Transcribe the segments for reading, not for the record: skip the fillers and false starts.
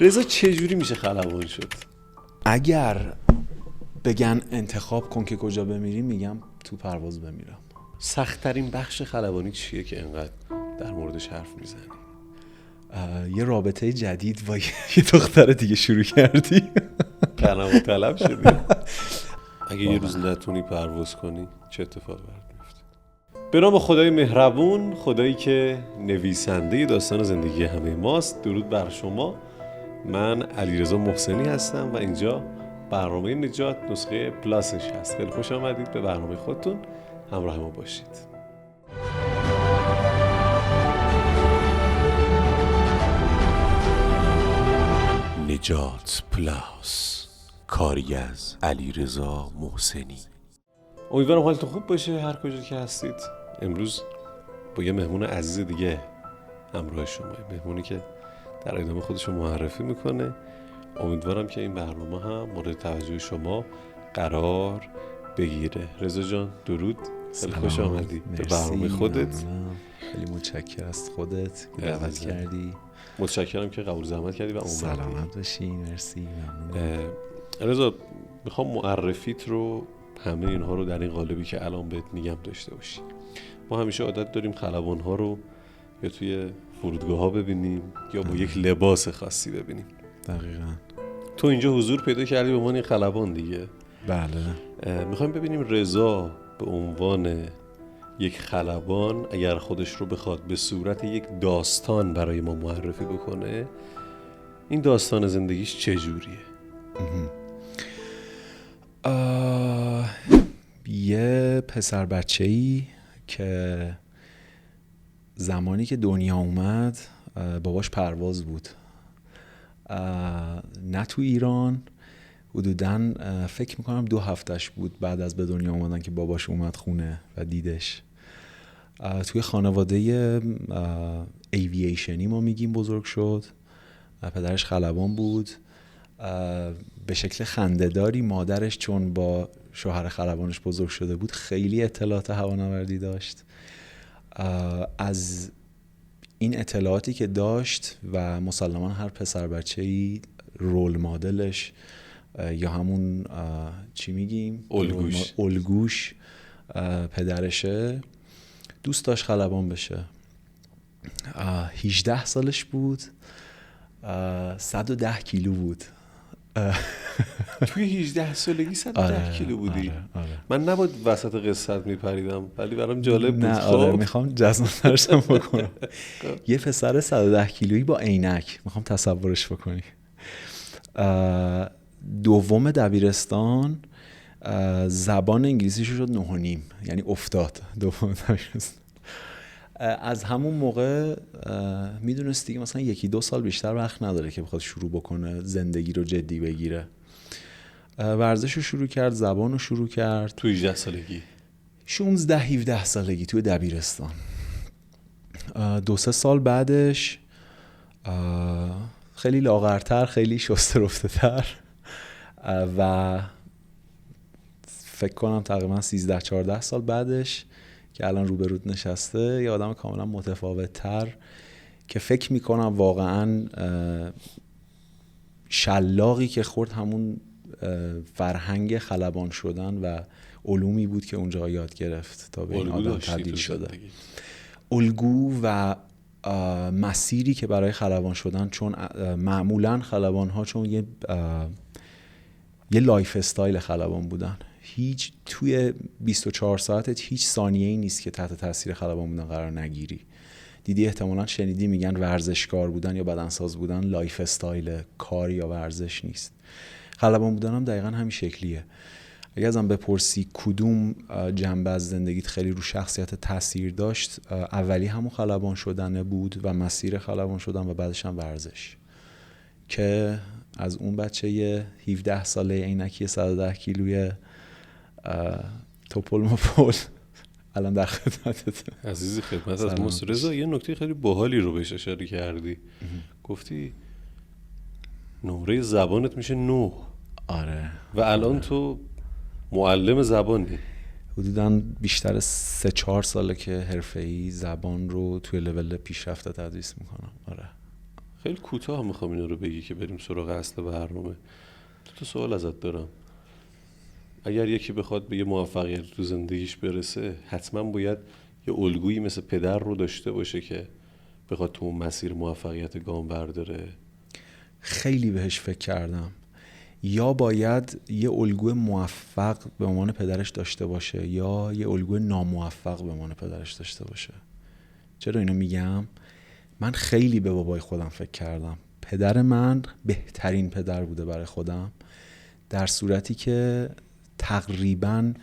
رضا چجوری میشه خلبان شد؟ اگر بگن انتخاب کن که کجا بمیری، میگم تو پرواز بمیرم. سخت‌ترین بخش خلبانی چیه که انقدر در موردش حرف میزنی؟ یه رابطه جدید با یه دختر دیگه شروع کردی. قناعت طلب شدی. اگه یه روز نتونی پرواز کنی چه اتفاقی برات میفته؟ به نام خدای مهربون، خدایی که نویسنده داستان زندگی همه ماست. درود بر شما. من علیرضا محسنی هستم و اینجا برنامه نجات نسخه پلاسش هست. خیلی خوش آمدید به برنامه خودتون، همراه ما باشید. نجات پلاس، کاری از علیرضا محسنی. امیدوارم حالتون خوب باشه هر کجا که هستید. امروز با یه مهمون عزیز دیگه همراه شما، مهمونی که در ادامه خودش رو معرفی میکنه. امیدوارم که این برنامه هم مورد توجه شما قرار بگیره. رضا جان درود، خیلی خوش آمدی به برنامه خودت. خیلی متشکرم از خودت که دعوت کردی. متشکرم که قبول زحمت کردی و اومدی. سلامت باشی. مرسی، ممنون. رضا میخوام معرفیت رو، همه اینها رو در این قالبی که الان بهت میگم داشته باشی. ما همیشه عادت داریم خلبان ها رو یا توی فرودگاه ها ببینیم یا با یک لباس خاصی ببینیم. دقیقاً. تو اینجا حضور پیدا کردی به عنوان این خلبان دیگه. بله. میخوایم ببینیم رضا به عنوان یک خلبان اگر خودش رو بخواد به صورت یک داستان برای ما معرفی بکنه، این داستان زندگیش چجوریه؟ یه پسر بچه‌ای که زمانی که دنیا اومد باباش پرواز بود، نه تو ایران، حدوداً فکر میکنم 2 هفتهش بود بعد از به دنیا اومدن که باباش اومد خونه و دیدش. توی خانواده ایوییشنی ما میگیم بزرگ شد. پدرش خلبان بود. به شکل خنده‌داری مادرش چون با شوهر خلبانش بزرگ شده بود خیلی اطلاعات هوانوردی داشت. از این اطلاعاتی که داشت و مسلماً هر پسر بچه‌ای رول مدلش یا همون چی میگیم الگوش پدرشه، دوست داشت خلبان بشه. 18 سالش بود، 110 کیلو بود. توی 18 سالگی 110 کیلو بودی؟ آره. من نباید وسط قصت میپریدم ولی برام جالب بود. آره میخوام جذاب‌ترشم بکنم. یه پسر 110 کیلویی با عینک، میخوام تصورش بکنی. دوم دبیرستان زبان انگلیسیش شد 9.5، یعنی افتاد دوم دبیرستان. از همون موقع میدونست دیگه مثلا 1-2 سال بیشتر وقت نداره که بخواد شروع بکنه زندگی رو جدی بگیره. ورزش رو شروع کرد، زبان رو شروع کرد. تو 18 سالگی 16-17 سالگی توی دبیرستان. 2-3 سال بعدش خیلی لاغرتر، خیلی شسته رفته و فکر کنم تقریبا 13-14 سال بعدش که الان روبرود نشسته، یه آدم کاملا متفاوت تر که فکر میکنم واقعا شلاقی که خورد همون فرهنگ خلبان شدن و علومی بود که اونجا یاد گرفت تا به این آدم تبدیل شده. الگو و مسیری که برای خلبان شدن، چون معمولا خلبان ها چون یه لایف استایل خلبان بودن، هیچ توی 24 ساعتت هیچ ثانیه‌ای نیست که تحت تاثیر خلبان بودن قرار نگیری. دیدی احتمالاً شنیدی میگن ورزشکار بودن یا بدنساز بودن لایف استایل، کار یا ورزش نیست. خلبان بودن هم دقیقاً همین شکلیه. اگه ازم بپرسی کدوم جنبه از زندگیت خیلی رو شخصیت تاثیر داشت، اولی همون خلبان شدن بود و مسیر خلبان شدن و بعدش هم ورزش، که از اون بچه 17 ساله عینکی 110 کیلوی توپل مپل الان در خدمتت. عزیزی خدمت از ماست. رضا یه نکته خیلی باحالی رو بهش اشاره کردی. گفتی نمره زبانت میشه 9. آره. و الان تو معلم زبانی. حدوداً بیشتر 3-4 ساله که حرفه‌ای زبان رو توی لول پیشرفته تدریس میکنم. آره خیلی کوتاه میخوام اینا رو بگی که بریم سراغ اصل برنامه. تو سوال ازت دارم. اگر یکی بخواد به یه موفقیت تو زندگیش برسه، حتما باید یه الگویی مثل پدر رو داشته باشه که بخواد تو اون مسیر موفقیت گام برداره. خیلی بهش فکر کردم. یا باید یه الگوی موفق به عنوان پدرش داشته باشه یا یه الگوی ناموفق به عنوان پدرش داشته باشه. چرا اینو میگم؟ من خیلی به بابای خودم فکر کردم. پدر من بهترین پدر بوده برای خودم، در صورتی که تقریباً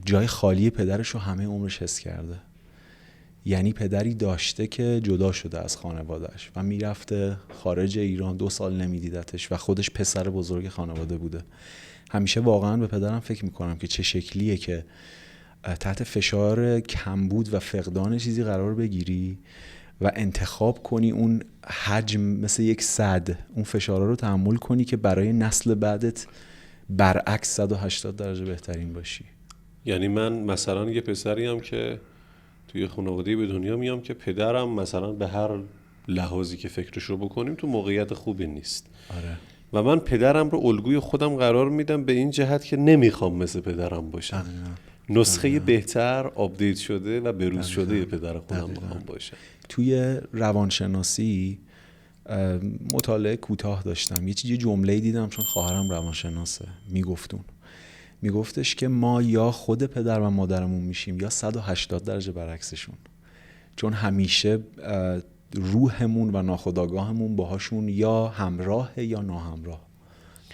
جای خالی پدرش رو همه عمرش حس کرده. یعنی پدری داشته که جدا شده از خانوادهش و میرفته خارج ایران، 2 سال نمیدیدتش و خودش پسر بزرگ خانواده بوده. همیشه واقعا به پدرم فکر میکنم که چه شکلیه که تحت فشار کمبود و فقدان چیزی قرار بگیری و انتخاب کنی اون حجم مثل یک سد اون فشارها رو تحمل کنی که برای نسل بعدت برعکس 180 درجه بهترین باشی. یعنی من مثلا یه پسریم که توی خانواده به دنیا میام که پدرم مثلا به هر لحاظی که فکرش رو بکنیم تو موقعیت خوبی نیست. آره. و من پدرم رو الگوی خودم قرار میدم به این جهت که نمیخوام مثل پدرم باشم. نسخه بهتر، آپدیت شده و بروز شده پدر خودم بخوام باشم. توی روانشناسی مطالعه کوتاه داشتم، یه جمله‌ای دیدم چون خواهرم روانشناسه، میگفتش که ما یا خود پدر و مادرمون میشیم یا 180 درجه برعکسشون، چون همیشه روحمون و ناخودآگاهمون باهاشون یا همراه یا ناهمراه.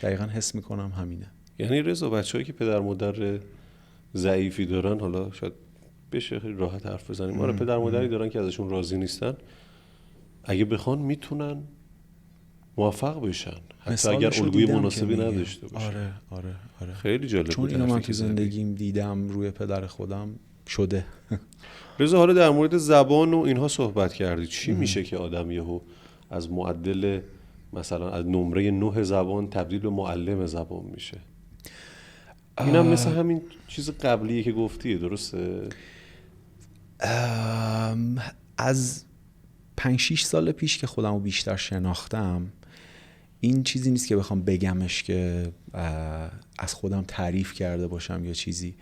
دقیقا حس میکنم همینه. یعنی رضا بچه‌هایی که پدر مادر ضعیفی دارن، حالا شاید بشه خیلی راحت حرف بزنیم، آره پدر مادری دارن که ازشون راضی نیستن، اگه بخوان میتونن موفق بشن حتی اگر الگوی مناسبی نداشته باشن. آره. خیلی جالب چون بود. اینو من تو زندگیم دیدم روی پدر خودم شده. رضا حالا در مورد زبان و اینها صحبت کردی. چی میشه که آدم یهو از معدل مثلا از نمره 9 زبان تبدیل به معلم زبان میشه؟ اینم مثل همین چیز قبلیه که گفتیه، درسته؟ از 5-6 سال پیش که خودم رو بیشتر شناختم، این چیزی نیست که بخوام بگمش که از خودم تعریف کرده باشم یا چیزی.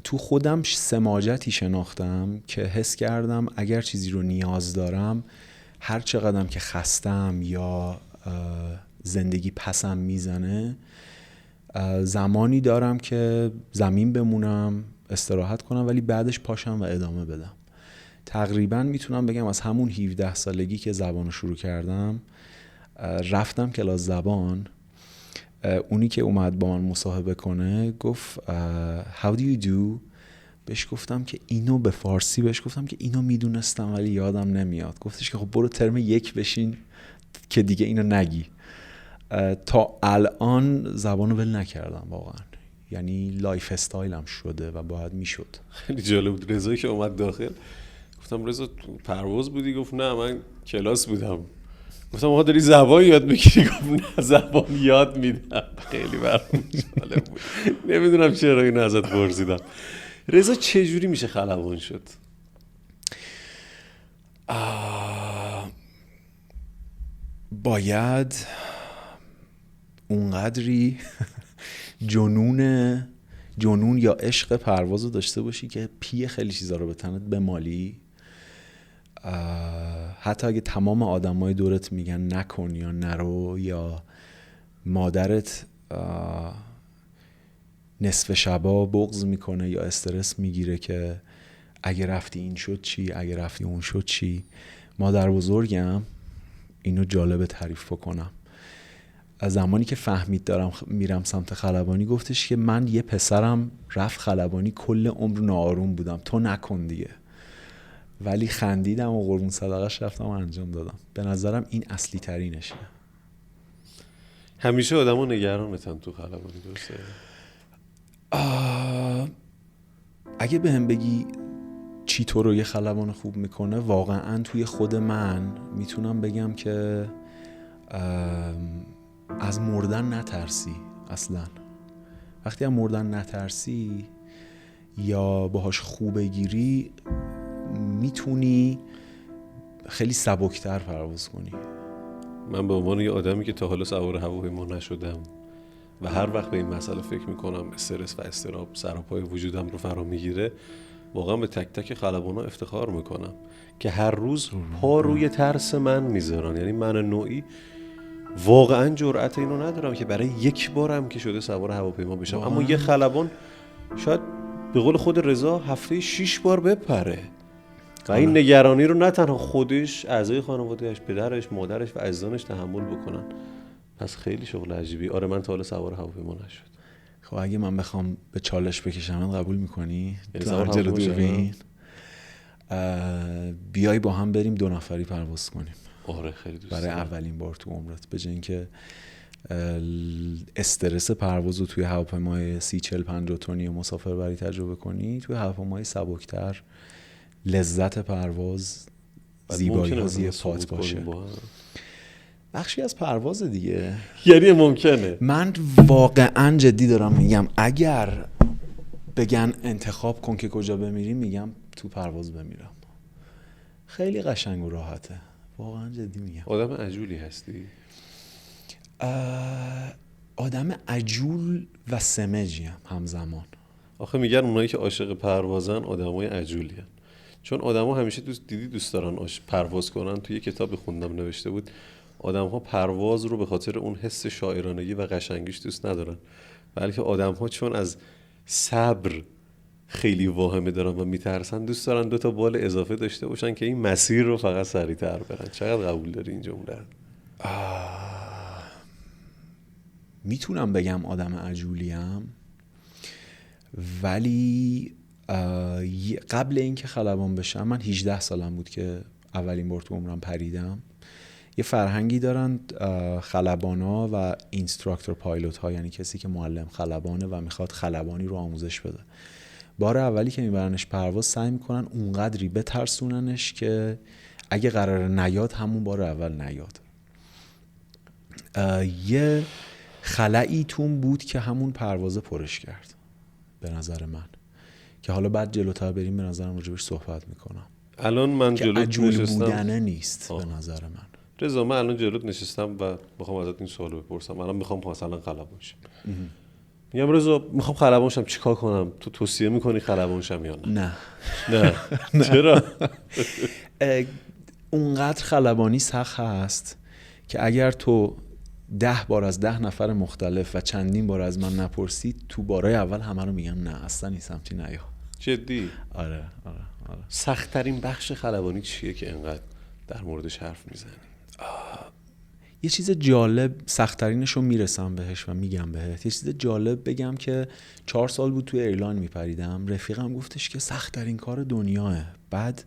تو خودم سماجتی شناختم که حس کردم اگر چیزی رو نیاز دارم، هر چقدرم که خستم یا زندگی پسم میزنه، زمانی دارم که زمین بمونم، استراحت کنم، ولی بعدش پاشم و ادامه بدم. تقریبا میتونم بگم از همون 17 سالگی که زبان رو شروع کردم رفتم کلاس زبان. اونی که اومد با من مصاحبه کنه گفت How do you do؟ بهش گفتم که اینو به فارسی بهش گفتم که اینو میدونستم ولی یادم نمیاد. گفتش که خب برو ترم 1 بشین که دیگه اینو نگی. تا الان زبانو ول نکردم واقعا، یعنی لایف استایلم شده و باید میشد. خیلی جالب بود. رضایی که اومد داخل گفتم رضا پرواز بودی؟ گفت نه من کلاس بودم. گفتم آقا داری زبان یاد میگیری؟ گفت نه زبان یاد میدم. خیلی برام جالب بود. نمیدونم چرا اینو ازت پرسیدم. رضا چجوری میشه خلبان شد؟ باید اونقدری جنون یا عشق پرواز رو داشته باشی که پی خیلی چیزا رو به تنت بمالی. حتی اگه تمام آدمای دورت میگن نکن یا نرو، یا مادرت نصف شبا بغض میکنه یا استرس میگیره که اگه رفتی این شد چی، اگه رفتی اون شد چی. مادر بزرگم، اینو جالب تعریف بکنم، از زمانی که فهمید دارم میرم سمت خلبانی گفتش که من یه پسرم رفت خلبانی کل عمر ناآروم بودم، تو نکن دیگه. ولی خندیدم و قربون صدقش رفتم و انجام دادم. به نظرم این اصلی ترینشه. همیشه آدمو نگرانتن تو خلبانی، درسته؟ اگه به هم بگی چی تو رو یه خلبان خوب میکنه، واقعا توی خود من میتونم بگم که از مردن نترسی. اصلا وقتی از مردن نترسی یا باهاش خوبه گیری، میتونی خیلی سبکتر پرواز کنی. من به عنوان یه آدمی که تا حالا سوار هواپیما نشدم و هر وقت به این مسئله فکر میکنم استرس و اضطراب سراپای وجودم رو فرا میگیره، واقعا به تک تک خلبانا افتخار میکنم که هر روز پا روی ترس من میذارن. یعنی من نوعی واقعا جرأت اینو ندارم که برای یک بارم که شده سوار هواپیما بشم، اما یه خلبان شاید به قول خود رضا هفته 6 بار بپره و این نگرانی رو نه تنها خودش، اعضای خانواده‌اش، پدرش، مادرش و عزیزانش تحمل بکنن. پس خیلی شغل عجیبی. آره من تا حالا سوار هواپیما نشد. خب اگه من بخوام به چالش بکشم قبول میکنی؟ یعنی سوار هواپیما بیای با هم بریم 2 نفری پرواز کنیم. آره خیلی دوست برای اولین بار تو عمرت، به جای اینکه استرس پرواز رو توی هواپیمای 30-40-50 تنی مسافربری تجربه کنی، توی هواپیمای سبکتر لذت پرواز، زیبایی ها زیر پات باشه. بخشی از پرواز دیگه. یعنی ممکنه. من واقعا جدی دارم میگم اگر بگن انتخاب کن که کجا بمیریم، میگم تو پرواز بمیرم. خیلی قشنگ و راحته. واقعا جدی میگم. آدم عجولی هستی؟ آدم عجول و سمجیم همزمان. آخه میگن اونایی که عاشق پروازن آدمای عجولی هن. چون آدما همیشه دوست دارن پرواز کنن. توی یه کتاب خوندم نوشته بود آدم‌ها پرواز رو به خاطر اون حس شاعرانگی و قشنگیش دوست ندارن، بلکه آدم‌ها چون از صبر خیلی واهمه دارن و میترسن، دوست دارن 2 تا بال اضافه داشته باشن که این مسیر رو فقط سریع‌تر برن. چقدر قبول داری این جمله؟ میتونم بگم آدم عجولیم، ولی قبل اینکه خلبان بشم، من 18 سالم بود که اولین بار تو عمرم پریدم. یه فرهنگی دارن خلبانا و اینستراکتور پایلوت ها، یعنی کسی که معلم خلبانه و میخواد خلبانی رو آموزش بده، بار اولی که میبرنش پرواز سعی میکنن اونقدری بترسوننش که اگه قراره نیاد همون بار اول نیاد. یه خلایی تون بود که همون پروازه پرش کرد به نظر من، که حالا بعد جلوتر بریم به نظرم راجبش صحبت میکنم. الان من جلوت نشستم بودنه نیست به نظر من. رضا من الان جلوت نشستم و میخوام ازت این سوالو بپرسم. الان میخوام مثلا خلبان شم. میگم رضا میخوام خلبان شم، چیکار کنم؟ تو توصیه میکنی خلبان شم یا نه؟ نه. چرا؟ اونقدر خلبانی سخت هست که اگر تو 10 بار از 10 نفر مختلف و چندین بار از من نپرسید، تو بارای اول همه رو میگم نه اصلا این سمتی نیا. جدی؟ آره. سخت ترین بخش خلبانی چیه که انقدر در موردش حرف میزنی؟ یه چیز جالب، سخت ترینش رو میرسم بهش و میگم بهت. یه چیز جالب بگم که 4 سال بود توی ایرلاین میپریدم. رفیقم گفتش که سخت ترین کار دنیاه. بعد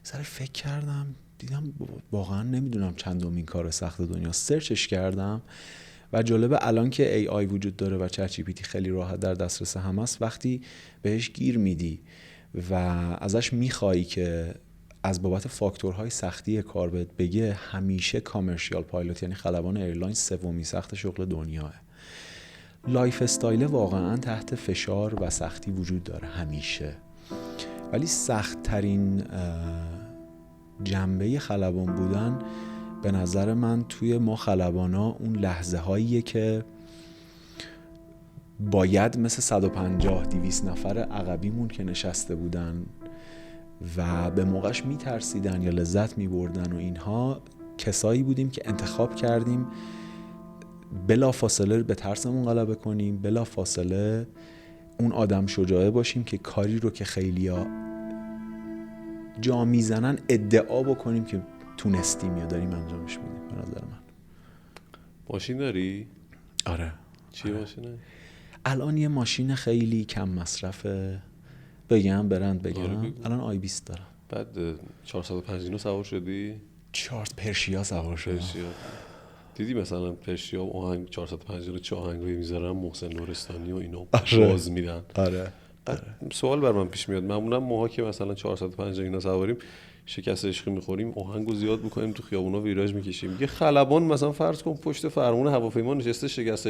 سر فکر کردم، دیدم واقعا نمیدونم چندمین کار سخت دنیا. سرچش کردم و جالبه الان که AI وجود داره و چت جی پی تی خیلی راحت در دسترس همه است، وقتی بهش گیر میدی و ازش میخوایی که از بابت فاکتورهای سختی کار بگه، همیشه کامرشیال پایلوت یعنی خلبان ایرلاین 3 سخت شغل دنیاه. لایف استایل واقعا تحت فشار و سختی وجود داره همیشه، ولی سخت ترین جنبه خلبان بودن به نظر من توی ما خلبانا اون لحظه هاییه که باید مثل 150-200 نفر عقبیمون که نشسته بودن و به موقعش میترسیدن یا لذت میبردن و اینها، کسایی بودیم که انتخاب کردیم بلا فاصله به ترسمون غلبه کنیم، بلا فاصله اون آدم شجاعه باشیم که کاری رو که خیلیا جا میزنن ادعا بکنیم که تونستیم یا داریم انجامش میدیم. به نظر من. ماشین داری؟ آره. چی ماشینه؟ الان یه ماشین خیلی کم مصرفه. بگم الان آی 20 دارم. بعد 450 سوار شدی؟ 4 پرشیا سوار شدم. دیدی مثلا پرشیا و آهنگ 450 چه آهنگایی میذارن، محسن نورستانی و اینا باز میدن. آره. سوال بر من پیش میاد، معمولا ماها که مثلا 450 اینا سواریم شکست عشقی میخوریم، آهنگو زیاد بکنیم، تو خیابونا ویراژ میکشیم. یه خلبان مثلا فرض کن پشت فرمون هواپیما نشسته، شکست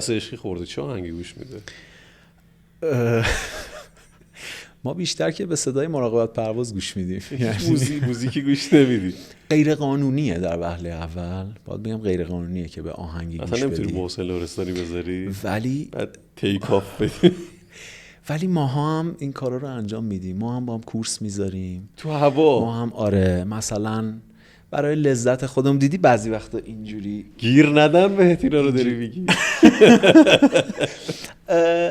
عشقی خورده، چه آهنگی گوش میده؟ ما بیشتر که به صدای مراقبت پرواز گوش میدیم. موزیکی گوش نمیدی؟ غیر قانونیه در وهله اول، باید بگم غیر قانونیه که به آهنگی گوش بدی. اصلا نمیتونی محسن لرستانی بذاری ولی بعد تیک آف بدی. ولی ماها هم این کارا رو انجام میدیم. ما هم با هم کورس میذاریم تو هوا. ما هم آره، مثلا برای لذت خودم. دیدی بعضی وقتا اینجوری گیر ندن بهت اینا رو داری میگی؟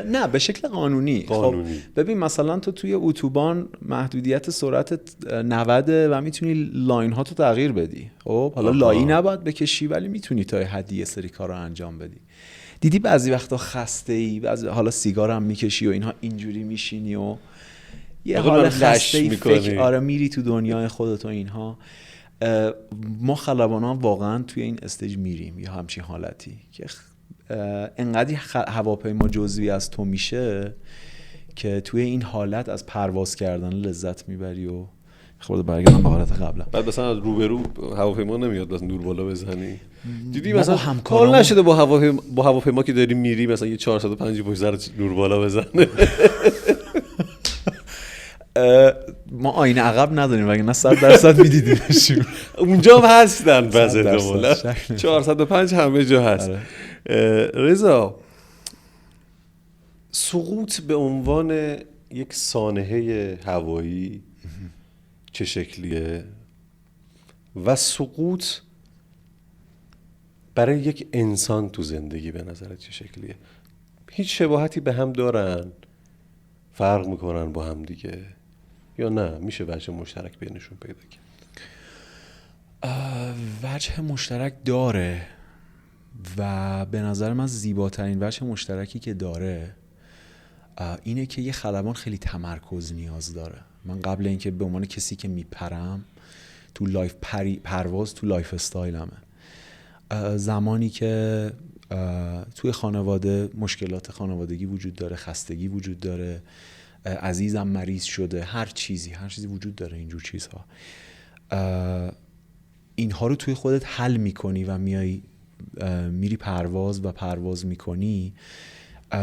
نه به شکل قانونی. خب ببین مثلا تو توی اتوبان محدودیت سرعت 90 و میتونی لاین ها تو تغییر بدی. خب حالا لایی نباید بکشی ولی میتونی تا حدی یه سری کارا انجام بدی. دیدی بعضی وقتا خسته ای، بعضی حالا سیگار هم میکشی و اینها، اینجوری میشینی و یه حال خسته ای، فکر آره میری تو دنیای خودت و اینها. ما خلبانان واقعا توی این استیج میریم یا همچین حالتی که انقدر هواپیما جزوی از تو میشه که توی این حالت از پرواز کردن لذت میبری و خود برگردم به حالت قبلا. بعد مثلا از روبرو هواپیما نمیاد مثلا دور بالا بزنی؟ دیدی مثلا کار نشده با هواپیما که داری میری مثلا یه 405 پشت سر دور بالا بزنه؟ ما آینه عقب نداریم وگرنه 100% میدیدیمشون. اونجا هم هستن بعضی احتمالاً 405 همه جا هست. رضا، سقوط به عنوان یک سانحه هوایی چه شکلیه و سقوط برای یک انسان تو زندگی به نظرت چه شکلیه؟ هیچ شباهتی به هم دارن؟ فرق میکنن با هم دیگه یا نه میشه وجه مشترک بینشون پیدا کرد؟ وجه مشترک داره و به نظر من زیباترین وجه مشترکی که داره اینه که یه خلبان خیلی تمرکز نیاز داره. من قبل اینکه به عنوان کسی که میپرم تو لایف پرواز تو لایف استایلمه. زمانی که توی خانواده مشکلات خانوادگی وجود داره، خستگی وجود داره، عزیزم مریض شده، هر چیزی وجود داره، اینجور چیزها، اینها رو توی خودت حل میکنی و میری پرواز میکنی.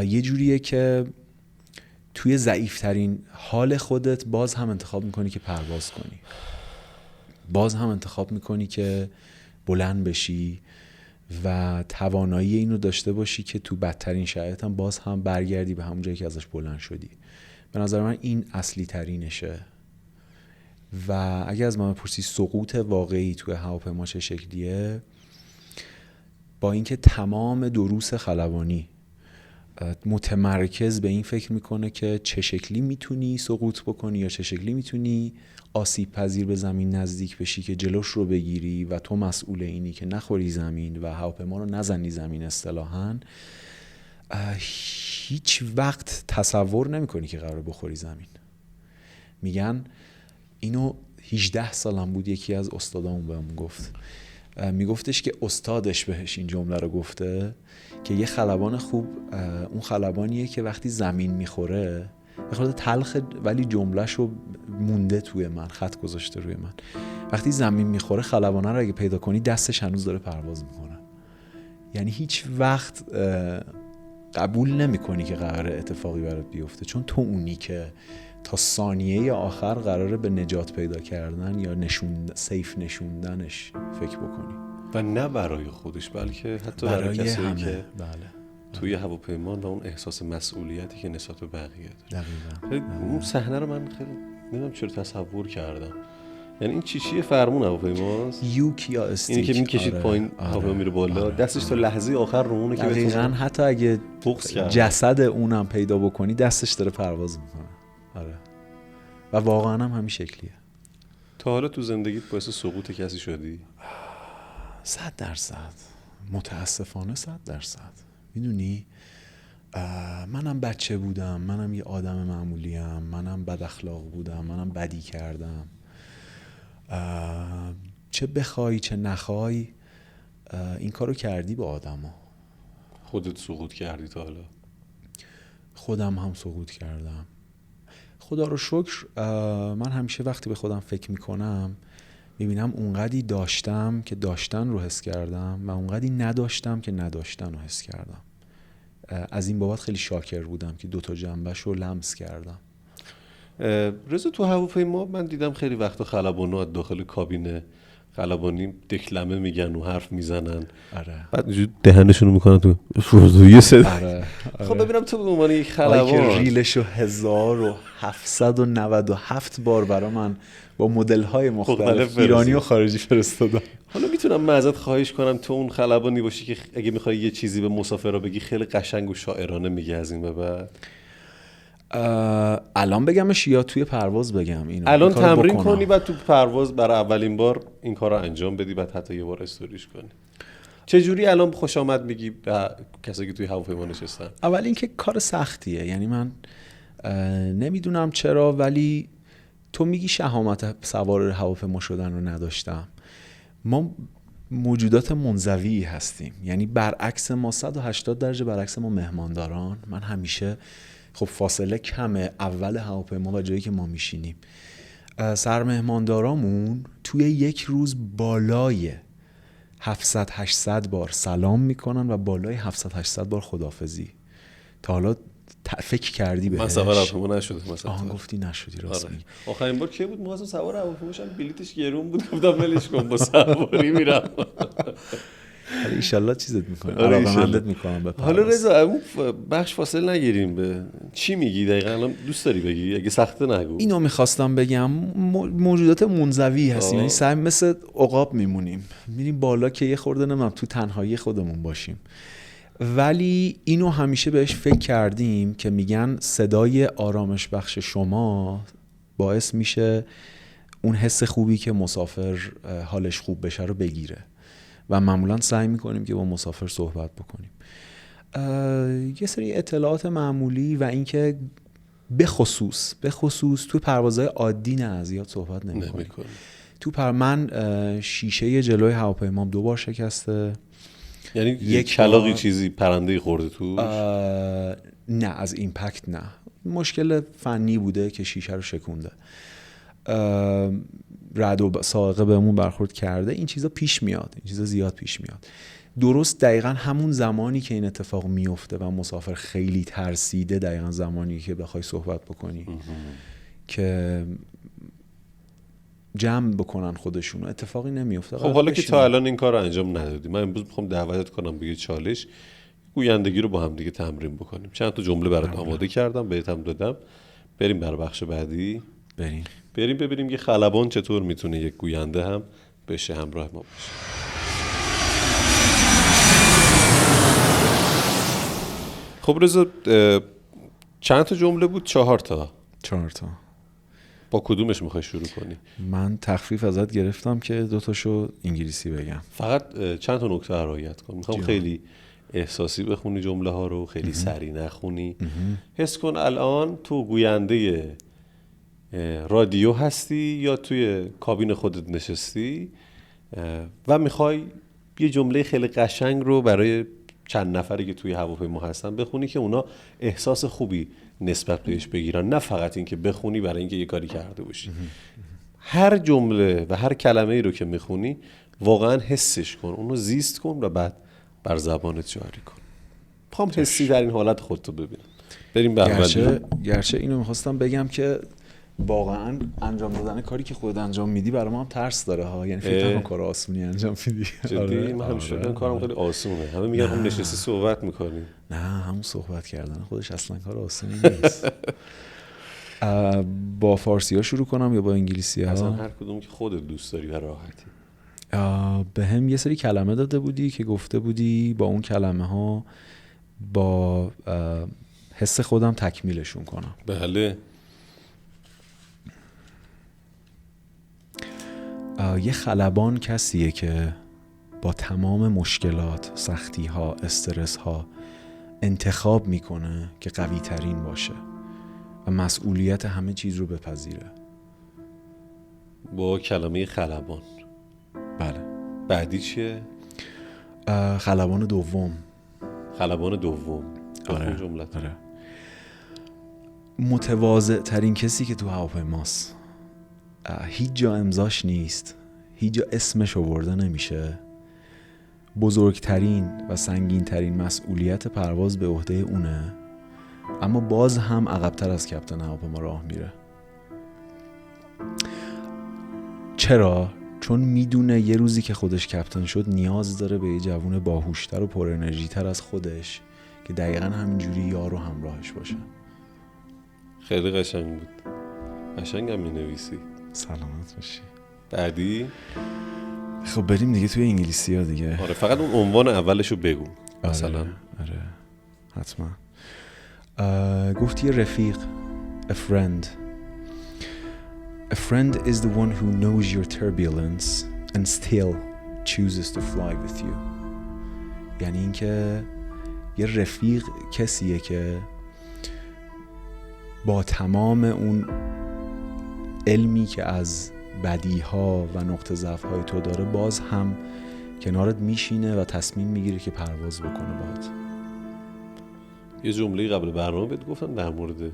یه جوریه که توی ضعیفترین حال خودت باز هم انتخاب میکنی که پرواز کنی، باز هم انتخاب میکنی که بلند بشی و توانایی اینو داشته باشی که تو بدترین شرایط هم باز هم برگردی به همون جایی که ازش بلند شدی. به نظر من این اصلی ترینشه. و اگه از من بپرسی سقوط واقعی توی هواپیما چه شکلیه، با اینکه تمام دروس خلبانی متمرکز به این فکر میکنه که چه شکلی میتونی سقوط بکنی یا چه شکلی میتونی آسیب پذیر به زمین نزدیک بشی که جلوش رو بگیری و تو مسئول اینی که نخوری زمین و هواپیما رو نزنی زمین. اصطلاحاً هیچ وقت تصور نمیکنی که قراره بخوری زمین. میگن اینو 18 سالم بود یکی از استادامون بهم گفت، میگفتش که استادش بهش این جمله رو گفته که یه خلبان خوب اون خلبانیه که وقتی زمین میخوره، یه خورده تلخه ولی جملهشو مونده توی من، خط گذاشته روی من. وقتی زمین میخوره خلبانه رو اگه پیدا کنی دستش هنوز داره پرواز میکنه. یعنی هیچ وقت قبول نمیکنی که قراره اتفاقی برات بیفته، چون تو اونی که تا ثانیه آخر قراره به نجات پیدا کردن یا سیف نشوندنش فکر بکنی. و نه برای خودش بلکه حتی برای کسی که توی هواپیما و اون احساس مسئولیتی که نسبت به بقیه داره. دقیقاً. اون صحنه رو من خیلی نمیدونم چرا تصور کردم. یعنی این چیه فرمون هواپیماست؟ یوک یا استیک. اینی که میکشید پایین هواپیما میره بالا، دستش تا لحظه آخر رو اونه که دقیقاً حتی اگه جسد اونم پیدا بکنی دستش داره پرواز میکنه. آره. و واقعا هم همین شکلیه. تا حالا تو زندگیت باعث سقوط کسی شدی؟ 100%. متاسفانه 100%. میدونی منم بچه بودم، منم یه آدم معمولیم، منم بد اخلاق بودم، منم بدی کردم. چه بخوای چه نخوای این کارو کردی با آدما. خودت سقوط کردی تا حالا؟ خودم هم سقوط کردم. خدا رو شکر من همیشه وقتی به خودم فکر میکنم میبینم اونقدی داشتم که داشتن رو حس کردم و اونقدی نداشتم که نداشتن رو حس کردم. از این بابت خیلی شاکر بودم که دوتا جنبش رو لمس کردم. رضا تو هواپیما من دیدم خیلی وقتا خلبانو از داخل کابین خلبانی دکلمه میگن و حرف میزنن. آره. بعد اینجوری دهنشون رو میکنن تو یه صدا. آره. خب ببینم تو به عنوان یک که خلبان ریلشو 1797 بار برا من با مدل‌های مختلف ایرانی و خارجی فرستادم. حالا میتونم من ازت خواهش کنم تو اون خلبانی باشی که اگه میخوای یه چیزی به مسافرها بگی خیلی قشنگ و شاعرانه میگی از این به بعد؟ الان بگمش یا توی پرواز بگم اینو؟ الان تمرین کنی بعد تو پرواز برای اولین بار این کار رو انجام بدی، بعد حتی یه بار استوریش کنی. چجوری الان خوش آمد میگی به کسایی که توی هواپیما نشستن؟ اول اینکه کار سختیه، یعنی من نمیدونم چرا ولی تو میگی شهامت سوار هواپیما شدن رو نداشتم. ما موجودات منزوی هستیم، یعنی برعکس ما 180 درجه برعکس ما مهمانداران. من همیشه خب فاصله کمه اول هواپیما و جایی که ما میشینیم، سر مهماندارامون توی یک روز بالای 700-800 بار سلام میکنن و بالای 700-800 بار خداحافظی. تا حالا فکر کردی بهش؟ من سوار هواپیما نشدم مثلا. گفتی نشدی، راست میگی. آخرین بار کی بود می‌خواستم سوار هواپیما شم، بلیتش گرون بود، گفتم ولش کن با سواری میرم. حالا ان شاءالله چیزت میکنم، علاقه‌مندت میکنم به پرواز. حالا رضا اون بخش فاصله نگیریم، به چی میگی دقیقاً الان؟ دوست داری بگی؟ اگه سخته نگو. اینو میخواستم بگم، موجودات منزوی هستیم، یعنی سعی مثل عقاب میمونیم، میریم بالا که یه خورده نمیم تو تنهایی خودمون باشیم. ولی اینو همیشه بهش فکر کردیم که میگن صدای آرامش بخش شما باعث میشه اون حس خوبی که مسافر حالش خوب بشه رو بگیره و معمولا سعی میکنیم که با مسافر صحبت بکنیم. یه سری اطلاعات معمولی و اینکه به خصوص توی پروازهای عادی نه زیاد صحبت نمی‌کنیم. من شیشه جلوی هواپیمام 2 بار شکسته. یعنی یک کلاغی چیزی پرنده‌ای خورده توش؟ نه، از ایمپکت نه، مشکل فنی بوده که شیشه رو شکونده. رعد و صاعقه بهمون برخورد کرده. این چیزا پیش میاد، این چیزا زیاد پیش میاد. درست دقیقاً همون زمانی که این اتفاق میفته و مسافر خیلی ترسیده، دقیقاً زمانی که بخوای صحبت بکنی که جمع بکنن خودشونو، اتفاقی نمیفته. خب حالا که تا الان این کار رو انجام ندادی، من امروز میخوام دعوتت کنم به یه چالش، گویندگی رو با هم دیگه تمرین بکنیم. چند تا جمله برات آماده کردم، بهتم دادم. بریم برای بخش بعدی. بریم ببینیم یه خلبان چطور میتونه یک گوینده هم بشه، همراه ما باشه. خب رضا چند تا جمله بود؟ 4 تا. با کدومش میخوای شروع کنی؟ من تخفیف ازت گرفتم که 2 تاشو انگلیسی بگم. فقط چند تا نکته رعایت کن. میخوام خیلی احساسی بخونی جمله ها رو، خیلی سری نخونی. حس کن الان تو گوینده رادیو هستی یا توی کابین خودت نشستی و میخوای یه جمله خیلی قشنگ رو برای چند نفری که توی هواپیما هستن بخونی که اونا احساس خوبی نسبت بهش بگیرن، نه فقط این که بخونی برای اینکه یه کاری کرده باشی. هر جمله و هر کلمه ای رو که میخونی واقعا حسش کن، اونو زیست کن و بعد بر زبانت جاری کن. میخوام حسی در این حالت خودتو ببینم. بریم به گرچه اینو میخواستم بگم که واقعا انجام دادن کاری که خودت انجام میدی برای ما هم ترس داره ها، یعنی فکر نکن کار آسونی انجام میدی. جدی من همیشه این کارم خیلی آسونه. همه میگن هم نشستی صحبت میکنی. نه، همون صحبت کردن خودش اصلا کار آسونی نیست. با فارسی ها شروع کنم یا با انگلیسی ها؟ اصلا هر کدوم که خودت دوست داری و راحتی. به هم یه سری کلمه داده بودی که گفته بودی با اون کلمه ها با حس خودم تکمیلشون کنم. بله. یه خلبان کسیه که با تمام مشکلات، سختی ها، استرس ها انتخاب میکنه که قوی ترین باشه و مسئولیت همه چیز رو بپذیره. با کلمه خلبان. بله. بعدی چیه؟ خلبان دوم. آره. جملت. آره. متواضع ترین کسی که تو هواپیماست، هیچ جا امضاش نیست، هیچ جا اسمش آورده نمیشه، بزرگترین و سنگین ترین مسئولیت پرواز به عهده اونه، اما باز هم عقب‌تر از کپتن هواپیما راه میره. چرا؟ چون میدونه یه روزی که خودش کپتن شد نیاز داره به یه جوون باهوشتر و پر انرژی تر از خودش که دقیقا همینجوری یار و همراهش باشه. خیلی قشنگ بود. قشنگم می‌نویسی. سلامت باشی. بعدی؟ خب بریم دیگه توی انگلیسی ها دیگه. آره فقط اون عنوان اولشو بگو. مثلا آره حتما. گفت یه رفیق، a friend. A friend is the one who knows your turbulence and still chooses to fly with you. یعنی اینکه یه رفیق کسیه که با تمام اون علمی که از بدیها و نقطه ضعف‌های تو داره باز هم کنارت میشینه و تصمیم میگیره که پرواز بکنه باهات. یه جمله قبل برنامه بهت گفتم در مورد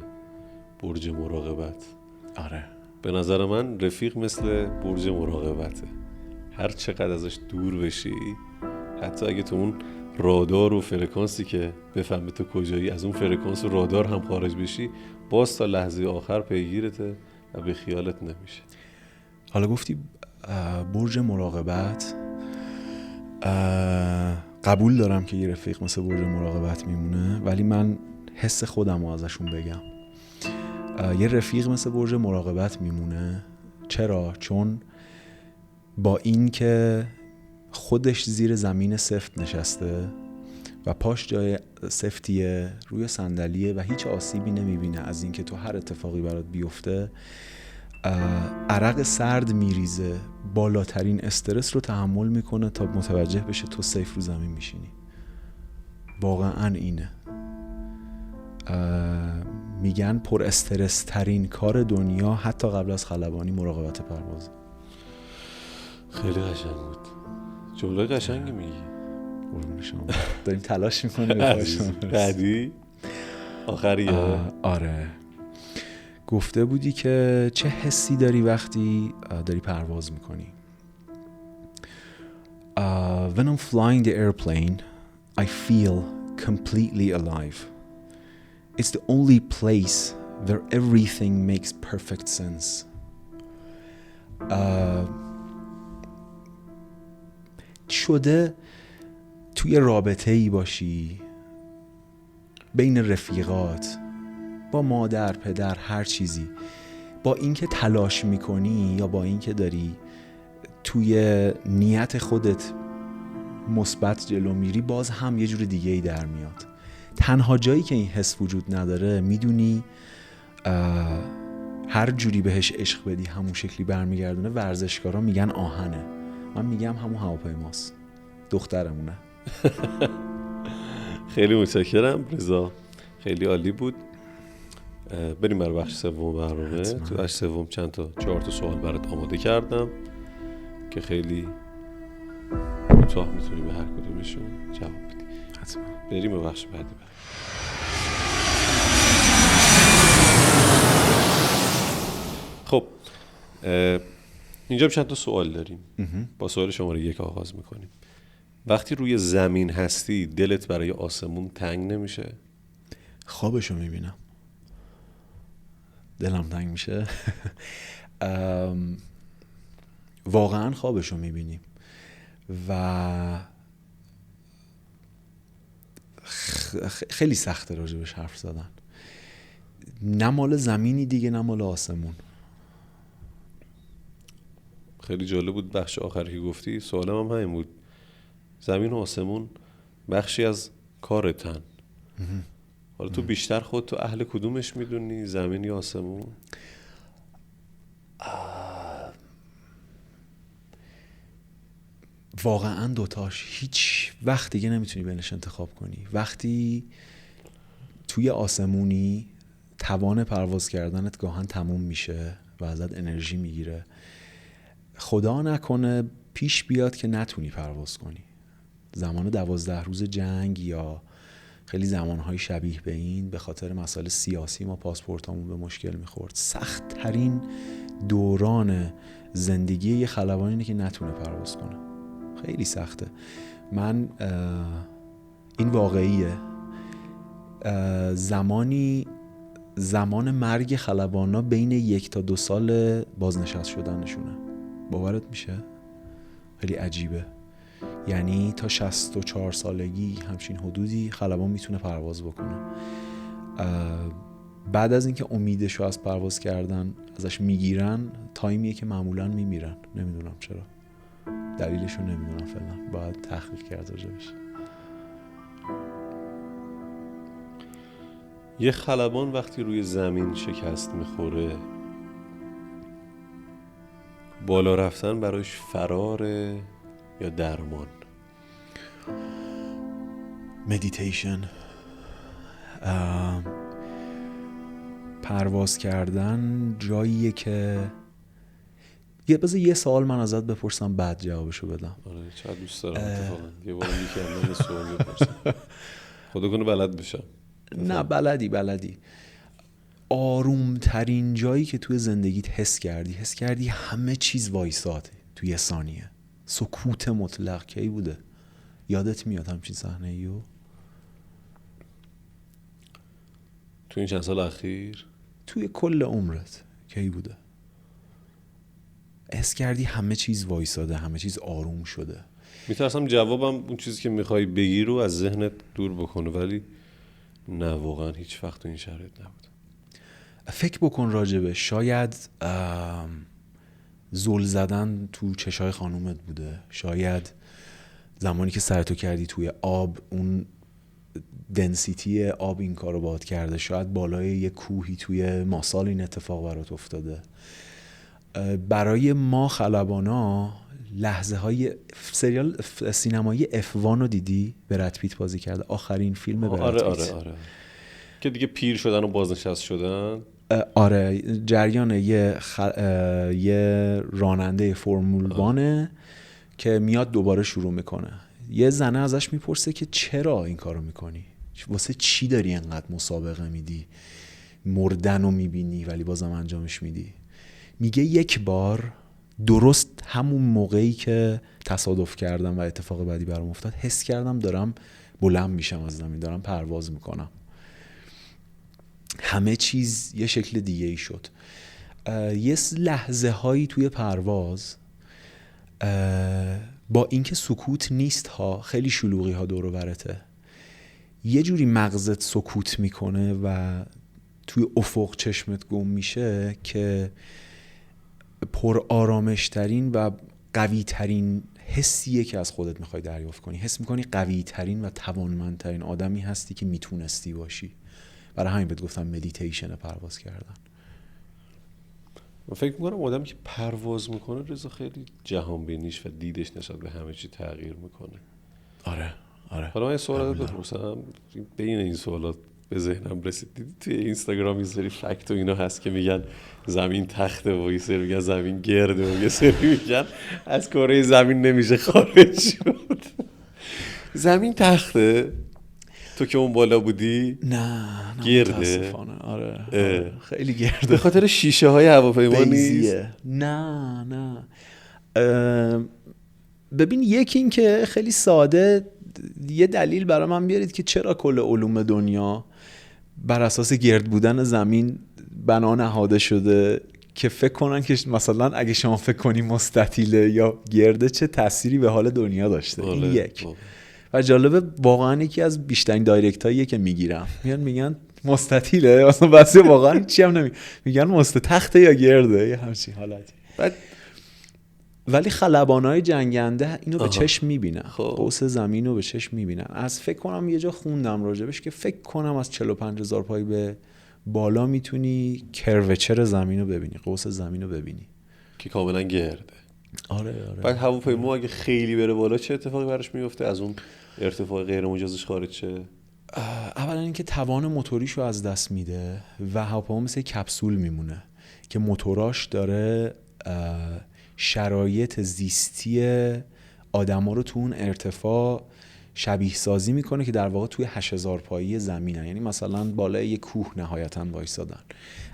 برج مراقبت. آره به نظر من رفیق مثل برج مراقبته. هر چقدر ازش دور بشی، حتی اگه تو اون رادار و فرکانسی که بفهمه تو کجایی از اون فرکانس و رادار هم خارج بشی، باز تا لحظه آخر پیگیرته و به خیالت نمیشه. حالا گفتی برج مراقبت، قبول دارم که یه رفیق مثل برج مراقبت میمونه، ولی من حس خودم رو ازشون بگم. یه رفیق مثل برج مراقبت میمونه. چرا؟ چون با این که خودش زیر زمین سفت نشسته و پاش جای سفتیه، روی صندلیه و هیچ آسیبی نمیبینه از اینکه تو هر اتفاقی برات بیفته، عرق سرد میریزه، بالاترین استرس رو تحمل میکنه تا متوجه بشه تو سیف رو زمین میشینی. واقعا اینه. میگن پر استرس ترین کار دنیا حتی قبل از خلبانی مراقبت پرواز. خیلی قشنگ بود. جمله قشنگی میگی. قربون شما. داریم تلاش میکنیم. بعدی آخریه. آره گفته بودی که چه حسی داری وقتی داری پرواز میکنی. When I'm flying the airplane, I feel completely alive. It's the only place where everything makes perfect sense. شده توی رابطه ای باشی بین رفیقات، با مادر، پدر، هر چیزی، با اینکه تلاش میکنی یا با اینکه داری توی نیت خودت مثبت جلو میری، باز هم یه جور دیگه ای در میاد. تنها جایی که این حس وجود نداره، میدونی هر جوری بهش عشق بدی همون شکلی برمیگردونه. ورزشکارا میگن آهنه، من میگم همون هواپیماست، دخترمونه. خیلی متشکرم رضا، خیلی عالی بود. بریم برای بخش سوم برنامه. تو بخش سوم 4 تا سوال برات آماده کردم که خیلی کوتاه میتونی به هر کدومشون جواب بدی. حتما. بریم به بخش بعدی. خب اینجا چند تا سوال داریم. با سوال شماره 1 آغاز میکنیم. وقتی روی زمین هستی دلت برای آسمون تنگ نمیشه؟ خوابشو میبینم دلم تنگ میشه. واقعا خوابشو میبینیم و خیلی سخته راجبش حرف زدن. نه مال زمینی دیگه، نه مال آسمون. خیلی جالب بود بخش آخری که گفتی. سوالم هم همین بود. زمین و آسمون بخشی از کارتن. حالا تو بیشتر خود تو اهل کدومش میدونی، زمین یا آسمون؟ واقعا دوتاش. هیچ وقت دیگه نمیتونی بینش انتخاب کنی. وقتی توی آسمونی توان پرواز کردنت گاهن تموم میشه و ازت انرژی میگیره. خدا نکنه پیش بیاد که نتونی پرواز کنی. زمان 12 روز جنگ یا خیلی زمانهای شبیه به این، به خاطر مسائل سیاسی ما پاسپورتامون به مشکل میخورد. سخت ترین دوران زندگی یه خلبان اینه که نتونه پرواز کنه. خیلی سخته. من این واقعیه. زمان مرگ خلبانا بین 1 تا 2 سال بازنشست شدنشونه. باورت میشه؟ خیلی عجیبه. یعنی تا 64 سالگی همچین حدودی خلبان میتونه پرواز بکنه. بعد از اینکه امیدشو از پرواز کردن ازش میگیرن، تایمیه که معمولا میمیرن. نمیدونم چرا، دلیلشو نمیدونم فعلا، باید تحقیق کرد راجبش. یه خلبان وقتی روی زمین شکست میخوره، بالا رفتن براش فراره یا درمان؟ مدیتیشن. پرواز کردن جاییه که بذار یه سوال من ازت بپرسم بعد جوابشو بدم. آره چقدر دوست دارم اتفاقا یه بار میکنم یه سوال بپرسم، خدا کنه بلد بشم. نه بلدی. آروم ترین جایی که توی زندگیت حس کردی همه چیز وایساده توی ثانیه، سکوت مطلق، کی بوده؟ یادت میاد همچین صحنه ایو؟ تو این چند سال اخیر؟ توی کل عمرت کی بوده حس کردی همه چیز وایساده، همه چیز آروم شده؟ میترسم جوابم اون چیزی که میخوای بگی رو از ذهنت دور بکنه، ولی نه واقعا هیچ وقت تو این شرایط نبود. فکر بکن راجبه. شاید زل زدن تو چشای خانومت بوده، شاید زمانی که سرتو کردی توی آب اون دنسیتی آب این کارو باهات کرده، شاید بالای یه کوهی توی ماسال این اتفاق برات افتاده. برای ما خلبانا لحظه های سریال سینمایی F1 رو دیدی؟ براد پیت بازی کرده، آخرین فیلم براد پیت. آره که دیگه پیر شدن و بازنشست شدن. آره جریان یه راننده فرمول وانه که میاد دوباره شروع میکنه. یه زنه ازش میپرسه که چرا این کارو میکنی؟ واسه چی داری انقدر مسابقه میدی؟ مردن رو میبینی ولی بازم انجامش میدی. میگه یک بار درست همون موقعی که تصادف کردم و اتفاق بعدی برام افتاد، حس کردم دارم بلند میشم از زمین، دارم پرواز میکنم. همه چیز یه شکل دیگه ای شد. یه لحظه هایی توی پرواز با اینکه سکوت نیست ها، خیلی شلوغی ها دور و برته، یه جوری مغزت سکوت میکنه و توی افق چشمت گم میشه که پر آرامش ترین و قوی ترین حسیه که از خودت میخوای دریافت کنی. حس میکنی قوی ترین و توانمندترین آدمی هستی که میتونستی باشی. برای همین بهت گفتم مدیتیشن پرواز کردن. من فکر میکنم آدمی که پرواز میکنه رضا خیلی جهان بینیش و دیدش نسبت به همه چی تغییر میکنه. آره حالا من یه سوالات بپرسم، بین این سوالات به ذهنم رسید. دیدی توی اینستاگرام یه سری فکت و اینا هست که میگن زمین تخته و یه سری میگن زمین گرده و یه سری میگن از کره زمین نمیشه خارج شد. زمین تخته؟ تو که اون بالا بودی؟ نه گرده؟ آره خیلی گرده. به خاطر شیشه های هواپیما نیست؟ نه ببین، یکی این که خیلی ساده یه دلیل برای من بیارید که چرا کل علوم دنیا بر اساس گرد بودن زمین بنا نهاده شده که فکر کنن که مثلا اگه شما فکر کنی مستطیله یا گرده چه تأثیری به حال دنیا داشته. این یک. و جالبه واقعا یکی از بیشترین دایرکت هاییه که میگیرم، میگن مستطیله، اصلا بس واقعا چی هم میگن تخته یا گرده، یه همچین حالتی. ولی خلبانای جنگنده اینو به چشم میبینن، قوس زمین رو به چشم میبینن. از فکر کنم یه جا خوندم راجبش که فکر کنم از 45,000 پای به بالا میتونی کروچر زمین رو ببینی، قوس زمین رو ببینی که کاملا گرده. آره. بعد هواپیما اگه خیلی بره بالا چه اتفاقی براش میفته؟ از اون ارتفاع غیر مجازش خارج شه؟ اولا اینکه توان موتوریشو از دست میده و هواپیما مثل کپسول میمونه که موتوراش داره شرایط زیستی آدما رو تو اون ارتفاع شبیه سازی میکنه که در واقع توی 8,000 پایی زمینن. یعنی مثلا بالای یک کوه نهایتاً وایسادن.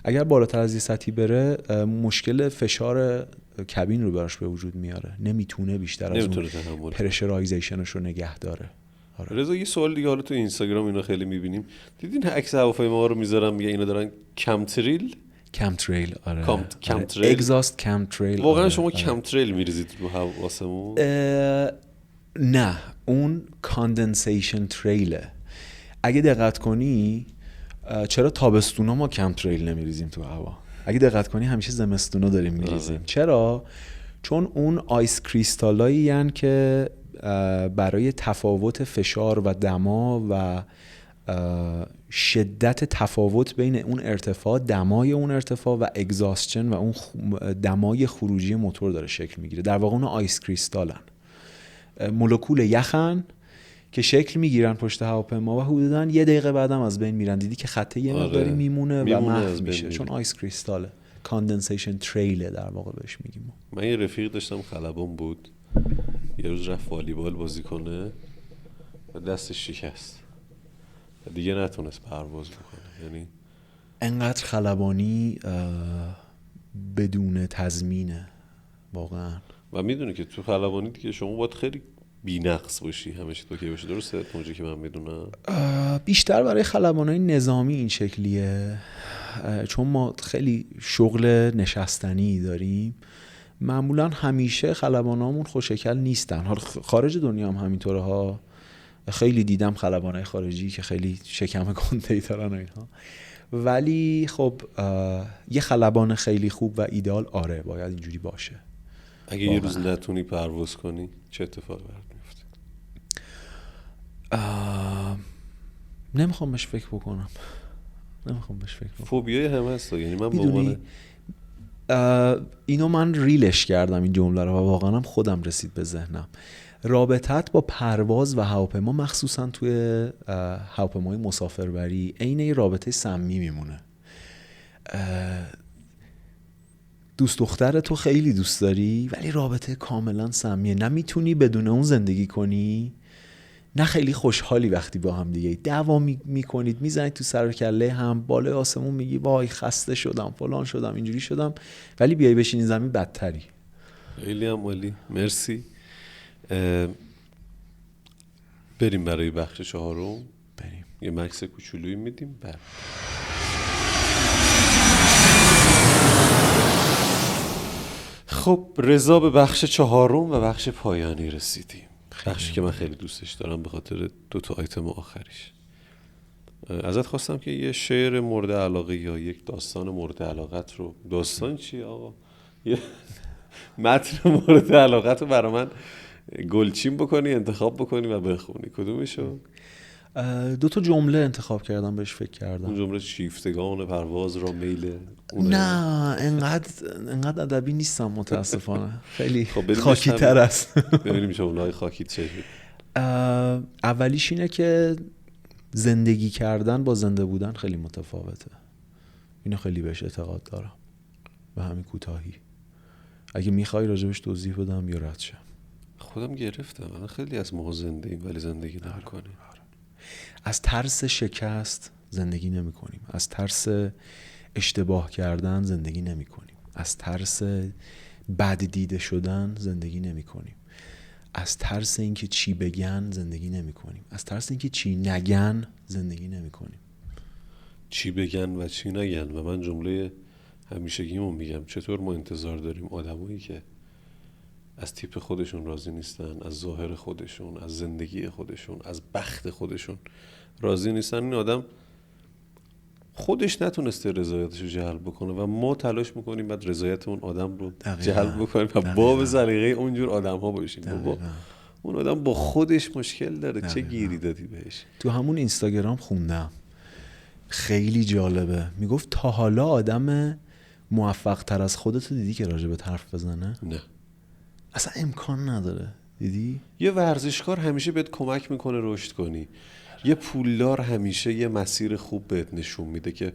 اگر بالاتر از یه سطحی بره مشکل فشار کابین رو براش به وجود میاره، نمیتونه بیشتر از اون پرشرایزیشنش رو نگه داره. رضا یه سوال دیگه، حالا تو اینستاگرام اینا خیلی میبینیم، دیدین عکس هواپیما رو میذارن میگه اینا دارن کمتریل؟ کمتریل، آره. کمتریل، اگزاست کمتریل. واقعا شما کمتریل میریزید رو آسمون؟ نه، اون کاندنسیشن تریله. اگه دقت کنی چرا تابستونا ما کمتریل نمیریزیم تو هوا؟ اگه دقت کنی همیشه زمستونا داریم میریزیم. چرا؟ چون اون آیس کریستالایی هن که برای تفاوت فشار و دما و شدت تفاوت بین اون ارتفاع، دمای اون ارتفاع و اگزاستشن و اون دمای خروجی موتور داره شکل میگیره. در واقع اون آیس کریستالن، مولکول یخن که شکل میگیرن پشت هواپیما و حدوداً 1 دقیقه بعدم از بین میرن. دیدی که خطه یه مقداری میمونه و محو میشه چون آیس کریستاله. کاندنسیشن تریله در واقع بهش میگیم. من یه رفیق داشتم خلبان بود، یه روز رفت والیبال بازی کنه و دستش شکست و دیگه نتونست پرواز بکنه. یعنی انقدر خلبانی بدون تضمینه واقعا. و میدونی که تو خلبانی دیگه شما باید خیلی بی‌نقص باشی، همیشه تو که باشی، درسته؟ اونجایی که من میدونم بیشتر برای خلبانای نظامی این شکلیه، چون ما خیلی شغل نشستنی داریم. معمولا همیشه خلبانامون خوشکل نیستن. حالا خارج دنیا هم همینطوره ها، خیلی دیدم خلبانای خارجی که خیلی شکم گنده ای دارن و اینها. ولی خب یه خلبان خیلی خوب و ایدئال آره باید اینجوری باشه. اگه یه روز نتونی پرواز کنی چه اتفاقی برات میفته؟ نمیخوام بهش فکر بکنم. فوبیای همه هست، یعنی من به عنوان اینو من ریلش کردم این جمله رو و واقعا هم خودم رسید به ذهنم. رابطت با پرواز و هواپیما مخصوصا توی هواپیمای مسافربری عین یه رابطه سمی میمونه. دوست دختر تو خیلی دوست داری ولی رابطه کاملا سمیه، نه میتونی بدون اون زندگی کنی، نه خیلی خوشحالی وقتی با هم دیگه دعوا میکنید، میزنید تو سر و کله هم، بالای آسمون میگی وای خسته شدم فلان شدم اینجوری شدم، ولی بیای بشینی زمین بدتری. خیلی هم عالی، مرسی. بریم برای بخش 4م. بریم یه مکس کوچولویی میدیم. خب رضا، به بخش 4 و بخش پایانی رسیدیم. بخشی که من خیلی دوستش دارم به خاطر 2 آیتم آخریش. ازت خواستم که یه شعر مورد علاقه یا یک داستان مورد علاقت رو، داستان چی آقا؟ یه متن مورد علاقت رو برای من گلچین بکنی، انتخاب بکنی و بخونی. کدومشو؟ 2 جمله انتخاب کردم، بهش فکر کردم. اون جمله شیفتگان پرواز را میله. نه انقدر ادبی نیستم متاسفانه. خیلی خاکی تر است. ببینیم جمله‌های خاکی چه. اولیش اینه که زندگی کردن با زنده بودن خیلی متفاوته. اینو خیلی بهش اعتقاد دارم به همین کوتاهی. اگه میخوای راجبش توضیح بدم یا رد شم؟ خودم گرفتم. من خیلی از ما زنده ایم ولی زندگی نمی‌کنیم. از ترس شکست زندگی نمی کنیم، از ترس اشتباه کردن زندگی نمی کنیم، از ترس بد دیده شدن زندگی نمی کنیم، از ترس اینکه چی بگن زندگی نمی کنیم، از ترس اینکه چی نگن زندگی نمی کنیم. چی بگن و چی نگن. و من جمله همیشگیمو میگم، چطور ما انتظار داریم آدمایی که از تیپ خودشون راضی نیستن، از ظاهر خودشون، از زندگی خودشون، از بخت خودشون راضی نیستن، این آدم خودش نتونسته رضایتش رو جلب بکنه و ما تلاش میکنیم بعد رضایت اون آدم رو جلب بکنیم و باب سلیقه اونجور آدم ها باشیم. بابا اون آدم با خودش مشکل داره. چه گیری دادی بهش؟ تو همون اینستاگرام خوندم خیلی جالبه، میگفت تا حالا آدم موفق تر از خودتو دیدی که راجبت حرف بزنه؟ نه اصلا امکان نداره. دیدی؟ یه ورزشکار همیشه بهت کمک میکنه رشد کنی. یه پولدار همیشه یه مسیر خوب بهت نشون میده که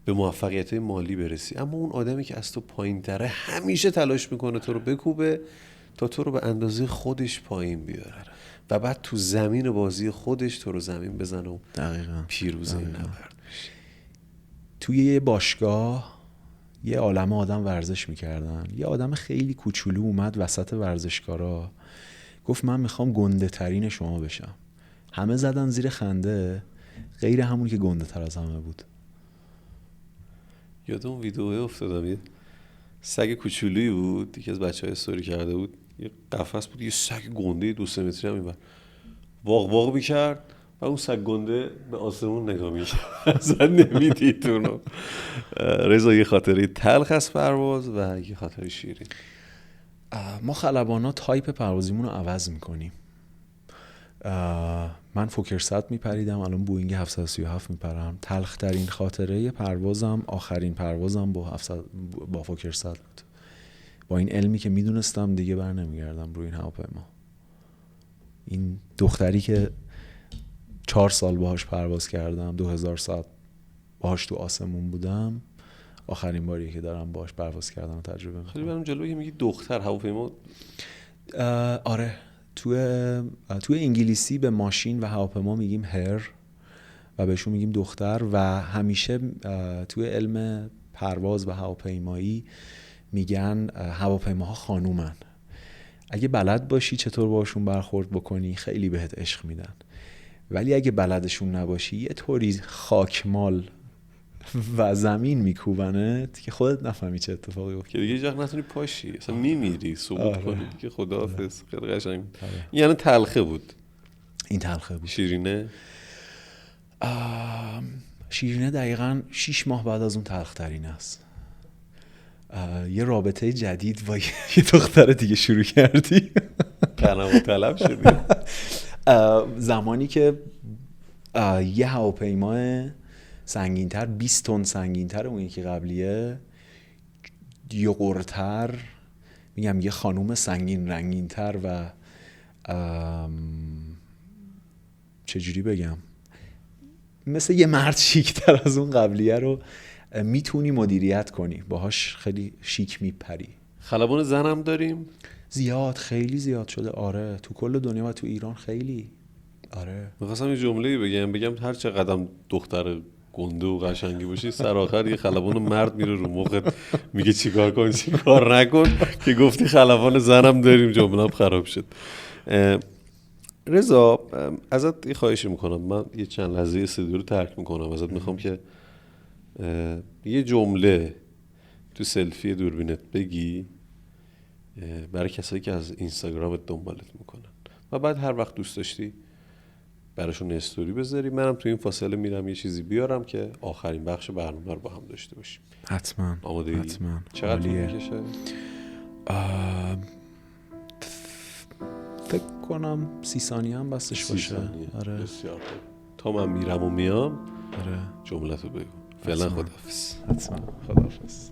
به موفقیت مالی برسی، اما اون آدمی که از تو پایین تره همیشه تلاش میکنه تو رو بکوبه تا تو رو به اندازه خودش پایین بیاره و بعد تو زمین بازی خودش تو رو زمین بزنه و پیروز این نبرد بشی. توی یه باشگاه یه عالمه آدم ورزش میکردن، یه آدم خیلی کوچولو اومد وسط ورزشکارا گفت من میخوام گنده ترین شما بشم. همه زدن زیر خنده غیر همون که گنده تر از همه بود. یادم اون ویدیوه افتادم، یه سگ کوچولویی بود، یکی از بچه‌ها استوری کرده بود، یه قفس بود، یه سگ گنده 2-3 متری هم میبرد واق واق میکرد و اون سگ گنده به آسمون نگاه میکرد اصلا نمیدید اونو. رضا یه خاطره تلخ از پرواز و یه خاطره شیرین. ما خلبانا تایپ پروازیمون رو عوض میکنیم. من فوکر 100 میپریدم، الان بوینگ 737 میپرم. تلخ ترین خاطره پروازم آخرین پروازم با فوکر 100 بود، با این علمی که میدونستم دیگه بر نمیگردم روی این هواپیما. این دختری که 4 سال باهاش پرواز کردم، 2000 ساعت باهاش تو آسمون بودم، آخرین باریه که دارم باهاش پرواز کردم و تجربه میکنم. خیلی برام جالبه که میگی دختر هواپیما. آره، تو انگلیسی به ماشین و هواپیما میگیم هر و بهشون میگیم دختر، و همیشه تو علم پرواز و هواپیمایی میگن هواپیماها خانومن. اگه بلد باشی چطور باشون برخورد بکنی خیلی بهت عشق میدن، ولی اگه بلدشون نباشی یه طوری خاکمال و زمین میکوبنت که خودت نفهمی چه اتفاقی افتاد، که دیگه جاک نتونی پاشی، اصلا میمیری، سقوط کنی دیگه. خداحافظ. خیلی قشنگ. یعنی تلخه بود. این تلخه بود. شیرینه؟ شیرینه دقیقاً 6 ماه بعد از اون تلخ ترین است. یه رابطه جدید با یه دختر دیگه شروع کردی. قنم طلب شدی. زمانی که یه هواپیما سنگین‌تر، 20 تن سنگین‌تر اون یکی قبلیه، یه قرتر، میگم یه خانوم سنگین رنگین‌تر و چجوری بگم، مثل یه مرد شیک‌تر از اون قبلیه رو میتونی مدیریت کنی، باهاش خیلی شیک میپری. خلبان زنم داریم؟ زیاد، خیلی زیاد شده. آره، تو کل دنیا و تو ایران خیلی. آره، می‌خواستم یه جمله‌ای بگم هر چه قدم دختر گنده و قشنگی باشی سر آخر یه خلبان مرد میره رو مخت میگه چیکار کن چیکار نکن، که گفتی خلبان زنم داریم جمله‌ام خراب شد. رضا ازت یه خواهشی میکنم، من یه چند لحظه استودیو رو ترک میکنم، ازت میخوام که یه جمله تو سلفی دوربینت بگی برای کسایی که از اینستاگرامت دنبالت میکنن و بعد هر وقت دوست داشتی براشون استوری بذاری. منم تو این فاصله میرم یه چیزی بیارم که آخرین بخش برنامه رو با هم داشته باشیم. حتما. آماده ای؟ حتما. چقدر طول میکشه؟ فکر کنم 30 ثانیه هم بستش باشه. آره. بسیار خوب. تا من میرم و میام آره. جملتو بگو. فعلا خداحافظ. حتما. خداحافظ.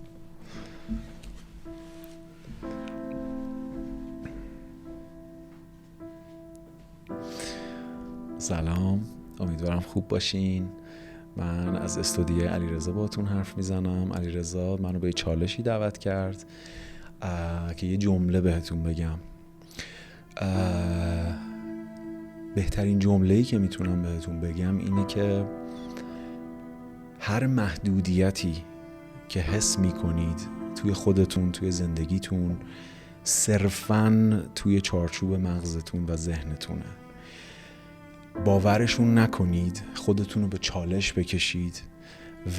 سلام، امیدوارم خوب باشین. من از استودیو علیرضا باهاتون حرف میزنم. علیرضا منو به چالشی دعوت کرد که یه جمله بهتون بگم. بهترین جمله‌ای که میتونم بهتون بگم اینه که هر محدودیتی که حس میکنید توی خودتون، توی زندگیتون، صرفاً توی چارچوب مغزتون و ذهنتونه. باورشون نکنید، خودتون رو به چالش بکشید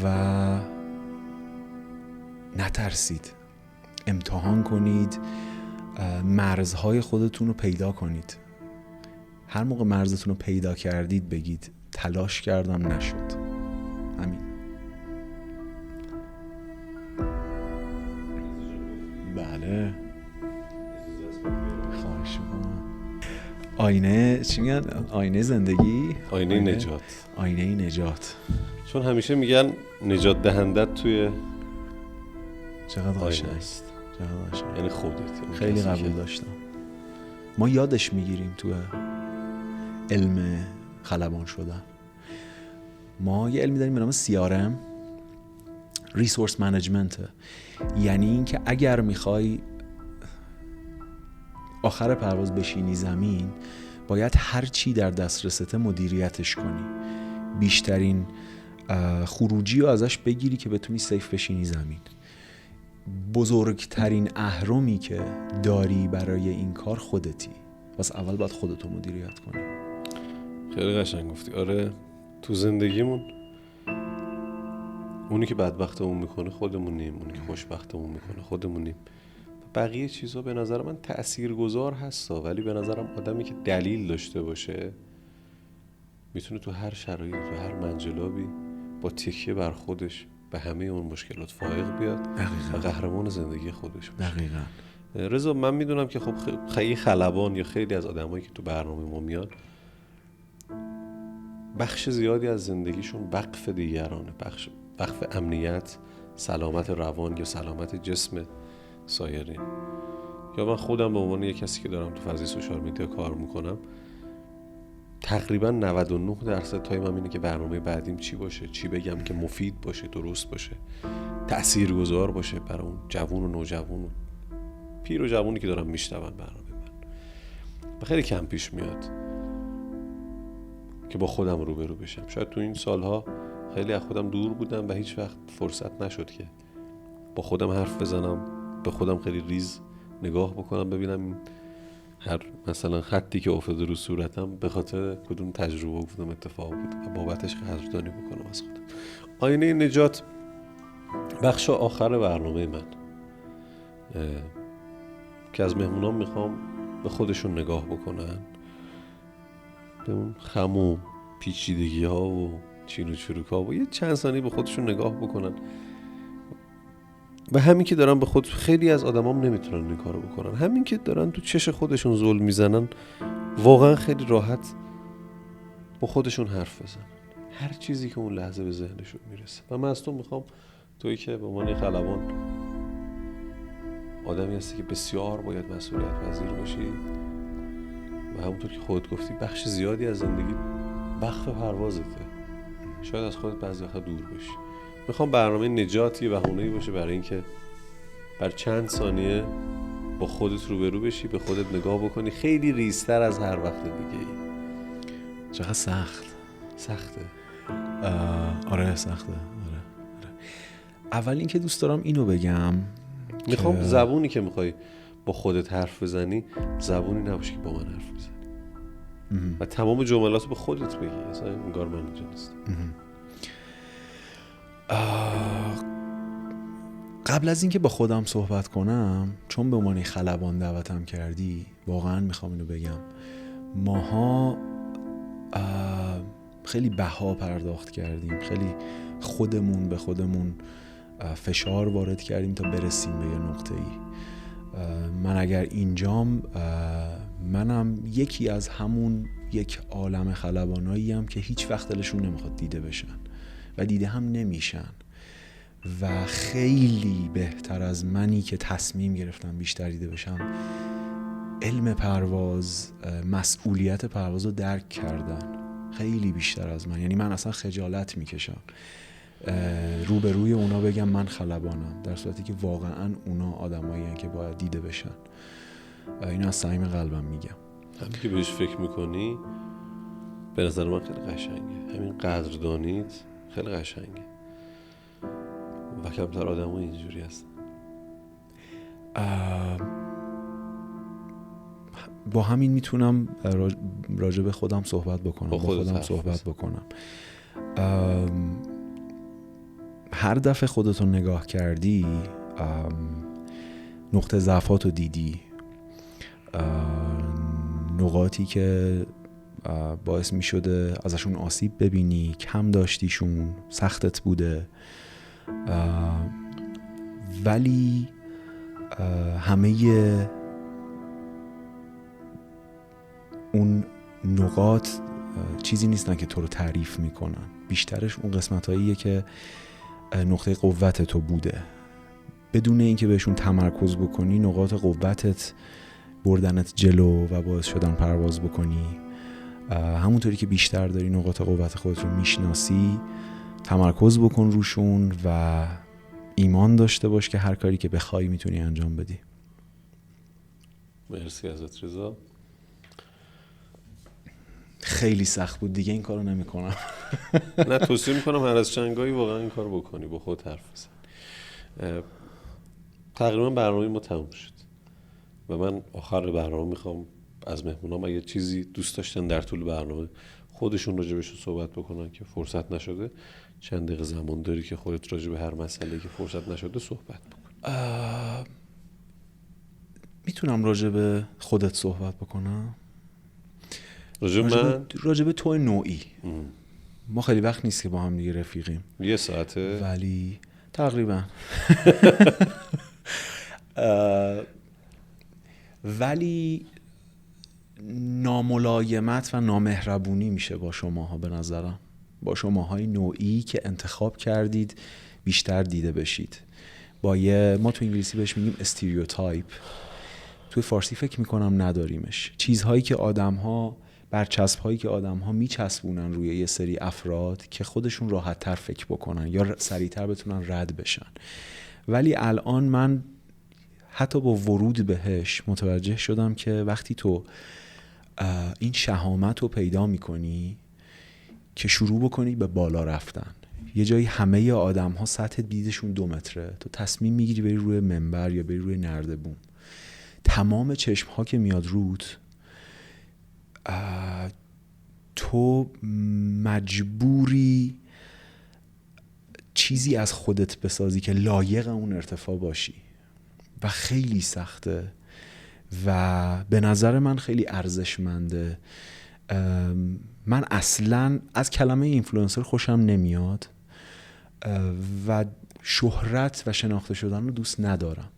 و نترسید. امتحان کنید، مرزهای خودتون رو پیدا کنید. هر موقع مرزتون رو پیدا کردید بگید تلاش کردم نشد. همین. بله، خواهش میکنم. آینه چی میگن؟ آینه زندگی؟ آینه نجات. آینه نجات. چون همیشه میگن نجات دهندت توی چقدر قشنگ است. چقدر قشنگ. یعنی خودت. خیلی قبول داشتم. ما یادش میگیریم تو علم خلبان شدن. ما یه علمی داریم به نام CRM، Resource Management. یعنی این که اگر میخوای آخر پرواز بشینی زمین، باید هر چی در دسترسته مدیریتش کنی، بیشترین خروجی رو ازش بگیری که بتونی سیف بشینی زمین. بزرگترین اهرمی که داری برای این کار خودتی، پس اول باید خودتو مدیریت کنی. خیلی قشنگ گفتی. آره تو زندگیمون اونی که بدبختمون میکنه خودمونیم، اونی که خوشبختمون میکنه خودمونیم. بقیه چیزا به نظر من تأثیرگذار هستا، ولی به نظرم آدمی که دلیل داشته باشه میتونه تو هر شرایطی، تو هر منجلابی با تکیه بر خودش به همه اون مشکلات فائق بیاد و قهرمان زندگی خودش باشه. دقیقاً. رضا من میدونم که خب خیلی خلبان یا خیلی از آدمایی که تو برنامه ما میان بخش زیادی از زندگیشون وقف دیگرانه، وقف امنیت، سلامت روان یا سلامت جسم سایرین. یا من خودم به عنوان یک کسی که دارم تو فضای سوشال میدیا کار میکنم، تقریبا 99% تایمم اینه که برنامه بعدیم چی باشه، چی بگم که مفید باشه، درست باشه، تاثیرگذار باشه برای اون جوون و نوجوان و پیر و جوونی که دارم میشنون برنامه من. خیلی کم پیش میاد که با خودم روبرو بشم. شاید تو این سالها خیلی از خودم دور بودم و هیچ وقت فرصت نشد که با خودم حرف بزنم، به خودم خیلی ریز نگاه بکنم، ببینم هر مثلا خطی که افتاده رو صورتم به خاطر کدوم تجربه و کدوم اتفاق بود و بابتش قدردانی بکنم از خودم. آینه نجات بخش آخر برنامه من که از مهمونان میخوام به خودشون نگاه بکنن، به اون خم و پیچیدگی ها و چین و چروک ها و یه چند ثانیه به خودشون نگاه بکنن. و همین که دارن به خود، خیلی از آدمام نمیتونن این کارو بکنن، همین که دارن تو چش خودشون ظلم میزنن، واقعا خیلی راحت با خودشون حرف بزنن، هر چیزی که اون لحظه به ذهنشون میرسه. و من از تو میخوام، تویی که به عنوان خلبان آدمی هستی که بسیار باید مسئولیت پذیر باشی و همونطور که خودت گفتی بخش زیادی از زندگی وقف پروازته، شاید از خودت بعضی وقتا دور باشی. میخوام برنامه نجاتی بهونه‌ای باشه برای اینکه بر چند ثانیه با خودت روبرو بشی، به خودت نگاه بکنی، خیلی ریزتر از هر وقت دیگه ای. چقدر سخته. آره سخته. آره. اول اینکه دوست دارم اینو بگم، میخوام زبونی که میخوای با خودت حرف بزنی زبونی نباشه که با من حرف بزنی و تمام جملاتو به خودت بگی. اصلا انگار من اینجا نیستم. قبل از اینکه با خودم صحبت کنم، چون به عنوان خلبان دعوتم کردی، واقعا میخوام اینو بگم، ماها خیلی بها پرداخت کردیم، خیلی خودمون به خودمون فشار وارد کردیم تا برسیم به یه نقطه ای. من اگر اینجام، منم یکی از همون یک عالم خلباناییم که هیچ وقت دلشون نمیخواد دیده بشن و دیده هم نمیشن و خیلی بهتر از منی که تصمیم گرفتم بیشتر دیده بشم، علم پرواز، مسئولیت پرواز رو درک کردن خیلی بیشتر از من. یعنی من اصلا خجالت میکشم روبروی اونا بگم من خلبانم، در صورتی که واقعا اونا آدمایی هستن که باید دیده بشن. اینو از صمیم قلبم میگم. همین که بهش فکر میکنی به نظر من خیلی قشنگه، همین قدردانیت خیلی قشنگه و کمتر آدم ها اینجوری هستن. با همین میتونم راجع به خودم صحبت بکنم، با خودم صحبت بکنم. هر دفعه خودتو نگاه کردی، نقطه ضعفاتو دیدی، نقاطی که باعث می شده ازشون آسیب ببینی، کم داشتیشون، سختت بوده، ولی همه اون نقاط چیزی نیستن که تو رو تعریف میکنن، بیشترش اون قسمتاییه که نقطه قوت تو بوده. بدون اینکه بهشون تمرکز بکنی، نقاط قوتت بردنت جلو و باعث شدن پرواز بکنی. همونطوری که بیشتر داری نقاط قوت خودت رو میشناسی، تمرکز بکن روشون و ایمان داشته باش که هر کاری که بخوای میتونی انجام بدی. مرسی ازت رضا. خیلی سخت بود دیگه، این کارو نمی‌کنم. نه توصیه میکنم هر از چنگایی واقعا این کار بکنی، با خود حرف بزن. تقریبا برنامه ما تموم شد و من آخر برنامه میخوام از مهمونام اگه چیزی دوست داشتن در طول برنامه خودشون راجبشون صحبت بکنن که فرصت نشده. چند دقیقه زمان داری که خودت راجب هر مسئله که فرصت نشده صحبت بکن. میتونم راجب خودت صحبت بکنم؟ راجب راجب تو نوعی. ما خیلی وقت نیست که با هم دیگه رفیقیم. 1 ساعته ولی تقریبا ولی ناملایمت و نامهربونی میشه با شماها، به نظرم با شماهای نوعی که انتخاب کردید بیشتر دیده بشید. ما تو انگلیسی بهش میگیم استریوتایپ، توی فارسی فکر میکنم نداریمش. چیزهایی که آدم‌ها، برچسب‌هایی که آدم‌ها میچسبونن روی یه سری افراد که خودشون راحت‌تر فکر بکنن یا سریع‌تر بتونن رد بشن. ولی الان من حتی با ورود بهش متوجه شدم که وقتی تو این شهامت رو پیدا میکنی که شروع بکنی به بالا رفتن، یه جایی همه آدم‌ها سطح دیدشون 2 متره، تو تصمیم میگیری بری روی منبر یا بری روی نردبون، تمام چشم‌ها که میاد روت، تو مجبوری چیزی از خودت بسازی که لایق اون ارتفاع باشی و خیلی سخته و به نظر من خیلی ارزشمنده. من اصلا از کلمه اینفلوئنسر خوشم نمیاد و شهرت و شناخته شدن رو دوست ندارم،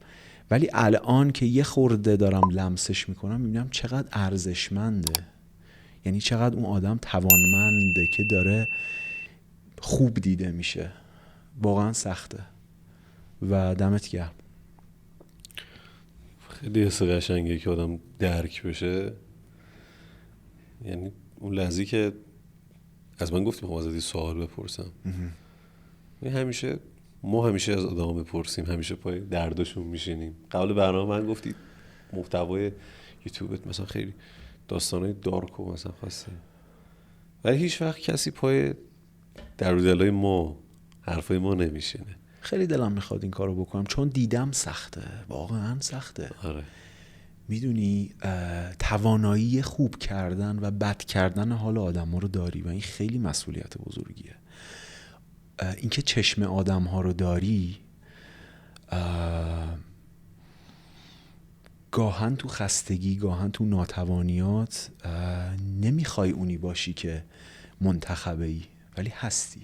ولی الان که یه خورده دارم لمسش میکنم میبینم چقدر ارزشمنده، یعنی چقدر اون آدم توانمنده که داره خوب دیده میشه. واقعا سخته و دمت گرم. خیلی حس قشنگه که آدم درک بشه. یعنی اون لحظی که از من گفتی میخوام ازت سوال بپرسم، ما همیشه از آدم بپرسیم، همیشه پای دردشون میشینیم. قبل برنامه من گفتی محتوای یوتیوبت مثلا خیلی داستانای دارک و مثلا خواسته، ولی هیچ وقت کسی پای درد و دلای ما، حرفای ما نمیشینه. خیلی دلم میخواد این کارو بکنم چون دیدم سخته، واقعا سخته. آره. میدونی توانایی خوب کردن و بد کردن حال آدم ها رو داری و این خیلی مسئولیت بزرگیه. اینکه چشم آدم ها رو داری، گاهن تو خستگی، گاهن تو ناتوانیات نمیخوای اونی باشی که منتخبه ای، ولی هستی.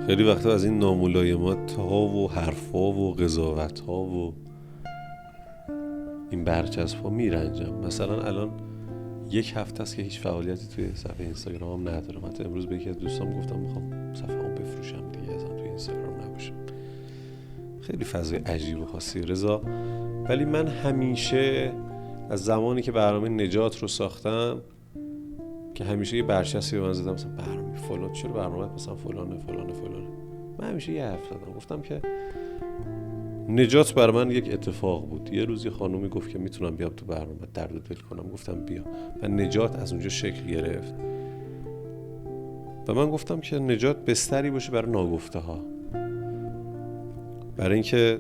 خیلی وقتا از این ناملایمات ها و حرفا و قضاوت ها و این برچسب ها میرنجم. مثلا الان 1 هفته است که هیچ فعالیتی توی صفحه اینستاگرامم ندارم. حتی امروز به یکی از دوستام گفتم میخوام صفحه‌ام بفروشم دیگه، اصلا توی اینستاگرام نباشم. خیلی فضای عجیب و خاصی رضا. ولی من همیشه از زمانی که برنامه نجات رو ساختم که همیشه یه برچسبی به من زدم، مثلا برنامه فلان، چرا برنامه مثلا فلانه، من همیشه یه حرف زدم، گفتم که نجات برای من یک اتفاق بود. یه روز یه خانومی گفت که میتونم بیام تو برنامه درد دل کنم، گفتم بیا، و نجات از اونجا شکل گرفت و من گفتم که نجات بستری باشه برای ناگفته ها، برای اینکه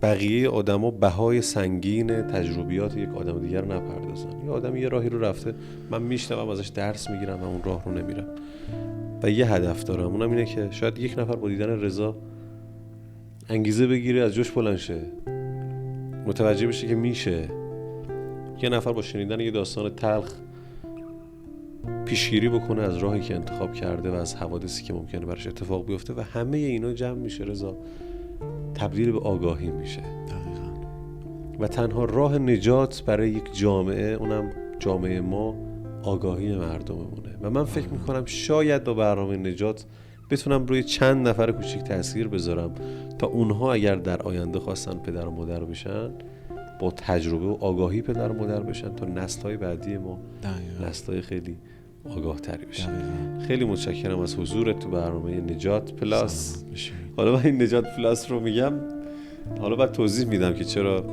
بقیه آدما بهای سنگین تجربیات یک آدم دیگر رو نپردازن. یه آدم یه راهی رو رفته، من میشنوم ازش درس میگیرم و اون راه رو نمیرم و یه هدف دارم، اونم اینه که شاید 1 نفر با دیدن رضا انگیزه بگیره، از جوش بلند شه، متوجه بشه که میشه. 1 نفر با شنیدن یه داستان تلخ پیشگیری بکنه از راهی که انتخاب کرده و از حوادثی که ممکنه براش اتفاق بیفته و همه اینا جمع میشه رضا، تبدیل به آگاهی میشه. دقیقاً. و تنها راه نجات برای یک جامعه، اونم جامعه ما، آگاهی مردممونه. و من فکر میکنم شاید با برنامه نجات بتونم روی چند نفر کوچیک تأثیر بذارم تا اونها اگر در آینده خواستن پدر و مادر بشن، با تجربه و آگاهی پدر و مادر بشن تا نسل‌های بعدی ما نسل‌های خیلی آگاه تری بشن. خیلی متشکرم از حضورت تو برنامه نجات پلاس. حالا من این نجات پلاس رو میگم، حالا بعد توضیح میدم که چرا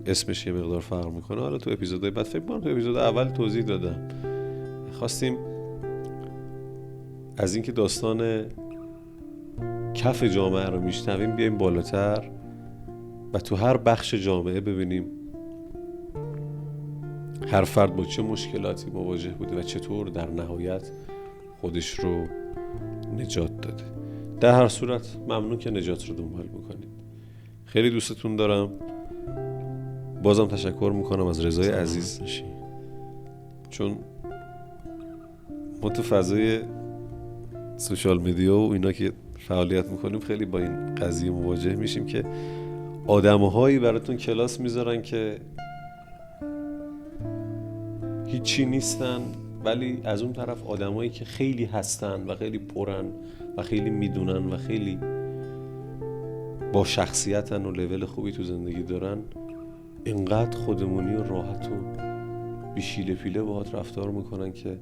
اسمش یه مقدار فرق میکنه. حالا تو اپیزودهای بعد، فکر کنم تو اپیزود اول توضیح دادم. خواستیم از اینکه داستان کف جامعه رو میشنویم بیایم بالاتر و تو هر بخش جامعه ببینیم هر فرد با چه مشکلاتی مواجه بوده و چطور در نهایت خودش رو نجات داده. در هر صورت ممنون که نجات رو دنبال میکنید. خیلی دوستتون دارم. بازم تشکر میکنم از رضای عزیز، چون ما تو فضای سوشال میدیا و اینا که فعالیت میکنیم خیلی با این قضیه مواجه میشیم که آدم‌هایی براتون کلاس میذارن که هیچی نیستن، ولی از اون طرف آدمایی که خیلی هستن و خیلی پرن و خیلی میدونن و خیلی با شخصیتن و لول خوبی تو زندگی دارن، اینقدر خودمونی و راحت و بیشیله پیله باهات رفتار میکنن که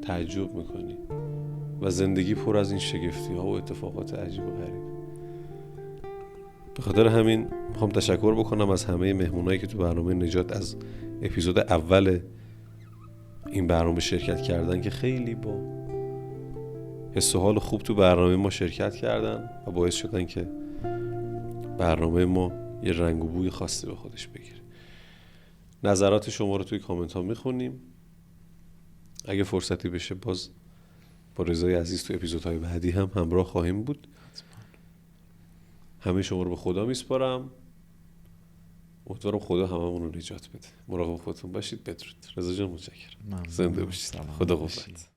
تعجب میکنی و زندگی پر از این شگفتی ها و اتفاقات عجیب و غریب. به خاطر همین میخوام تشکر بکنم از همه مهمونایی که تو برنامه نجات از اپیزود اول این برنامه شرکت کردن، که خیلی با حس و حال خوب تو برنامه ما شرکت کردن و باعث شدن که برنامه ما یه رنگ و بوی خاصی به خودش بگیره. نظرات شما رو توی کامنت ها میخونیم. اگه فرصتی بشه باز با رضای عزیز تو اپیزودهای بعدی هم همراه خواهیم بود. همه شما رو به خدا میسپارم. امیدوارم خدا هممون رو نجات بده. مراقب خودتون باشید. بدرود. رضا جان متشکرم. زنده باشید. خدا قوت.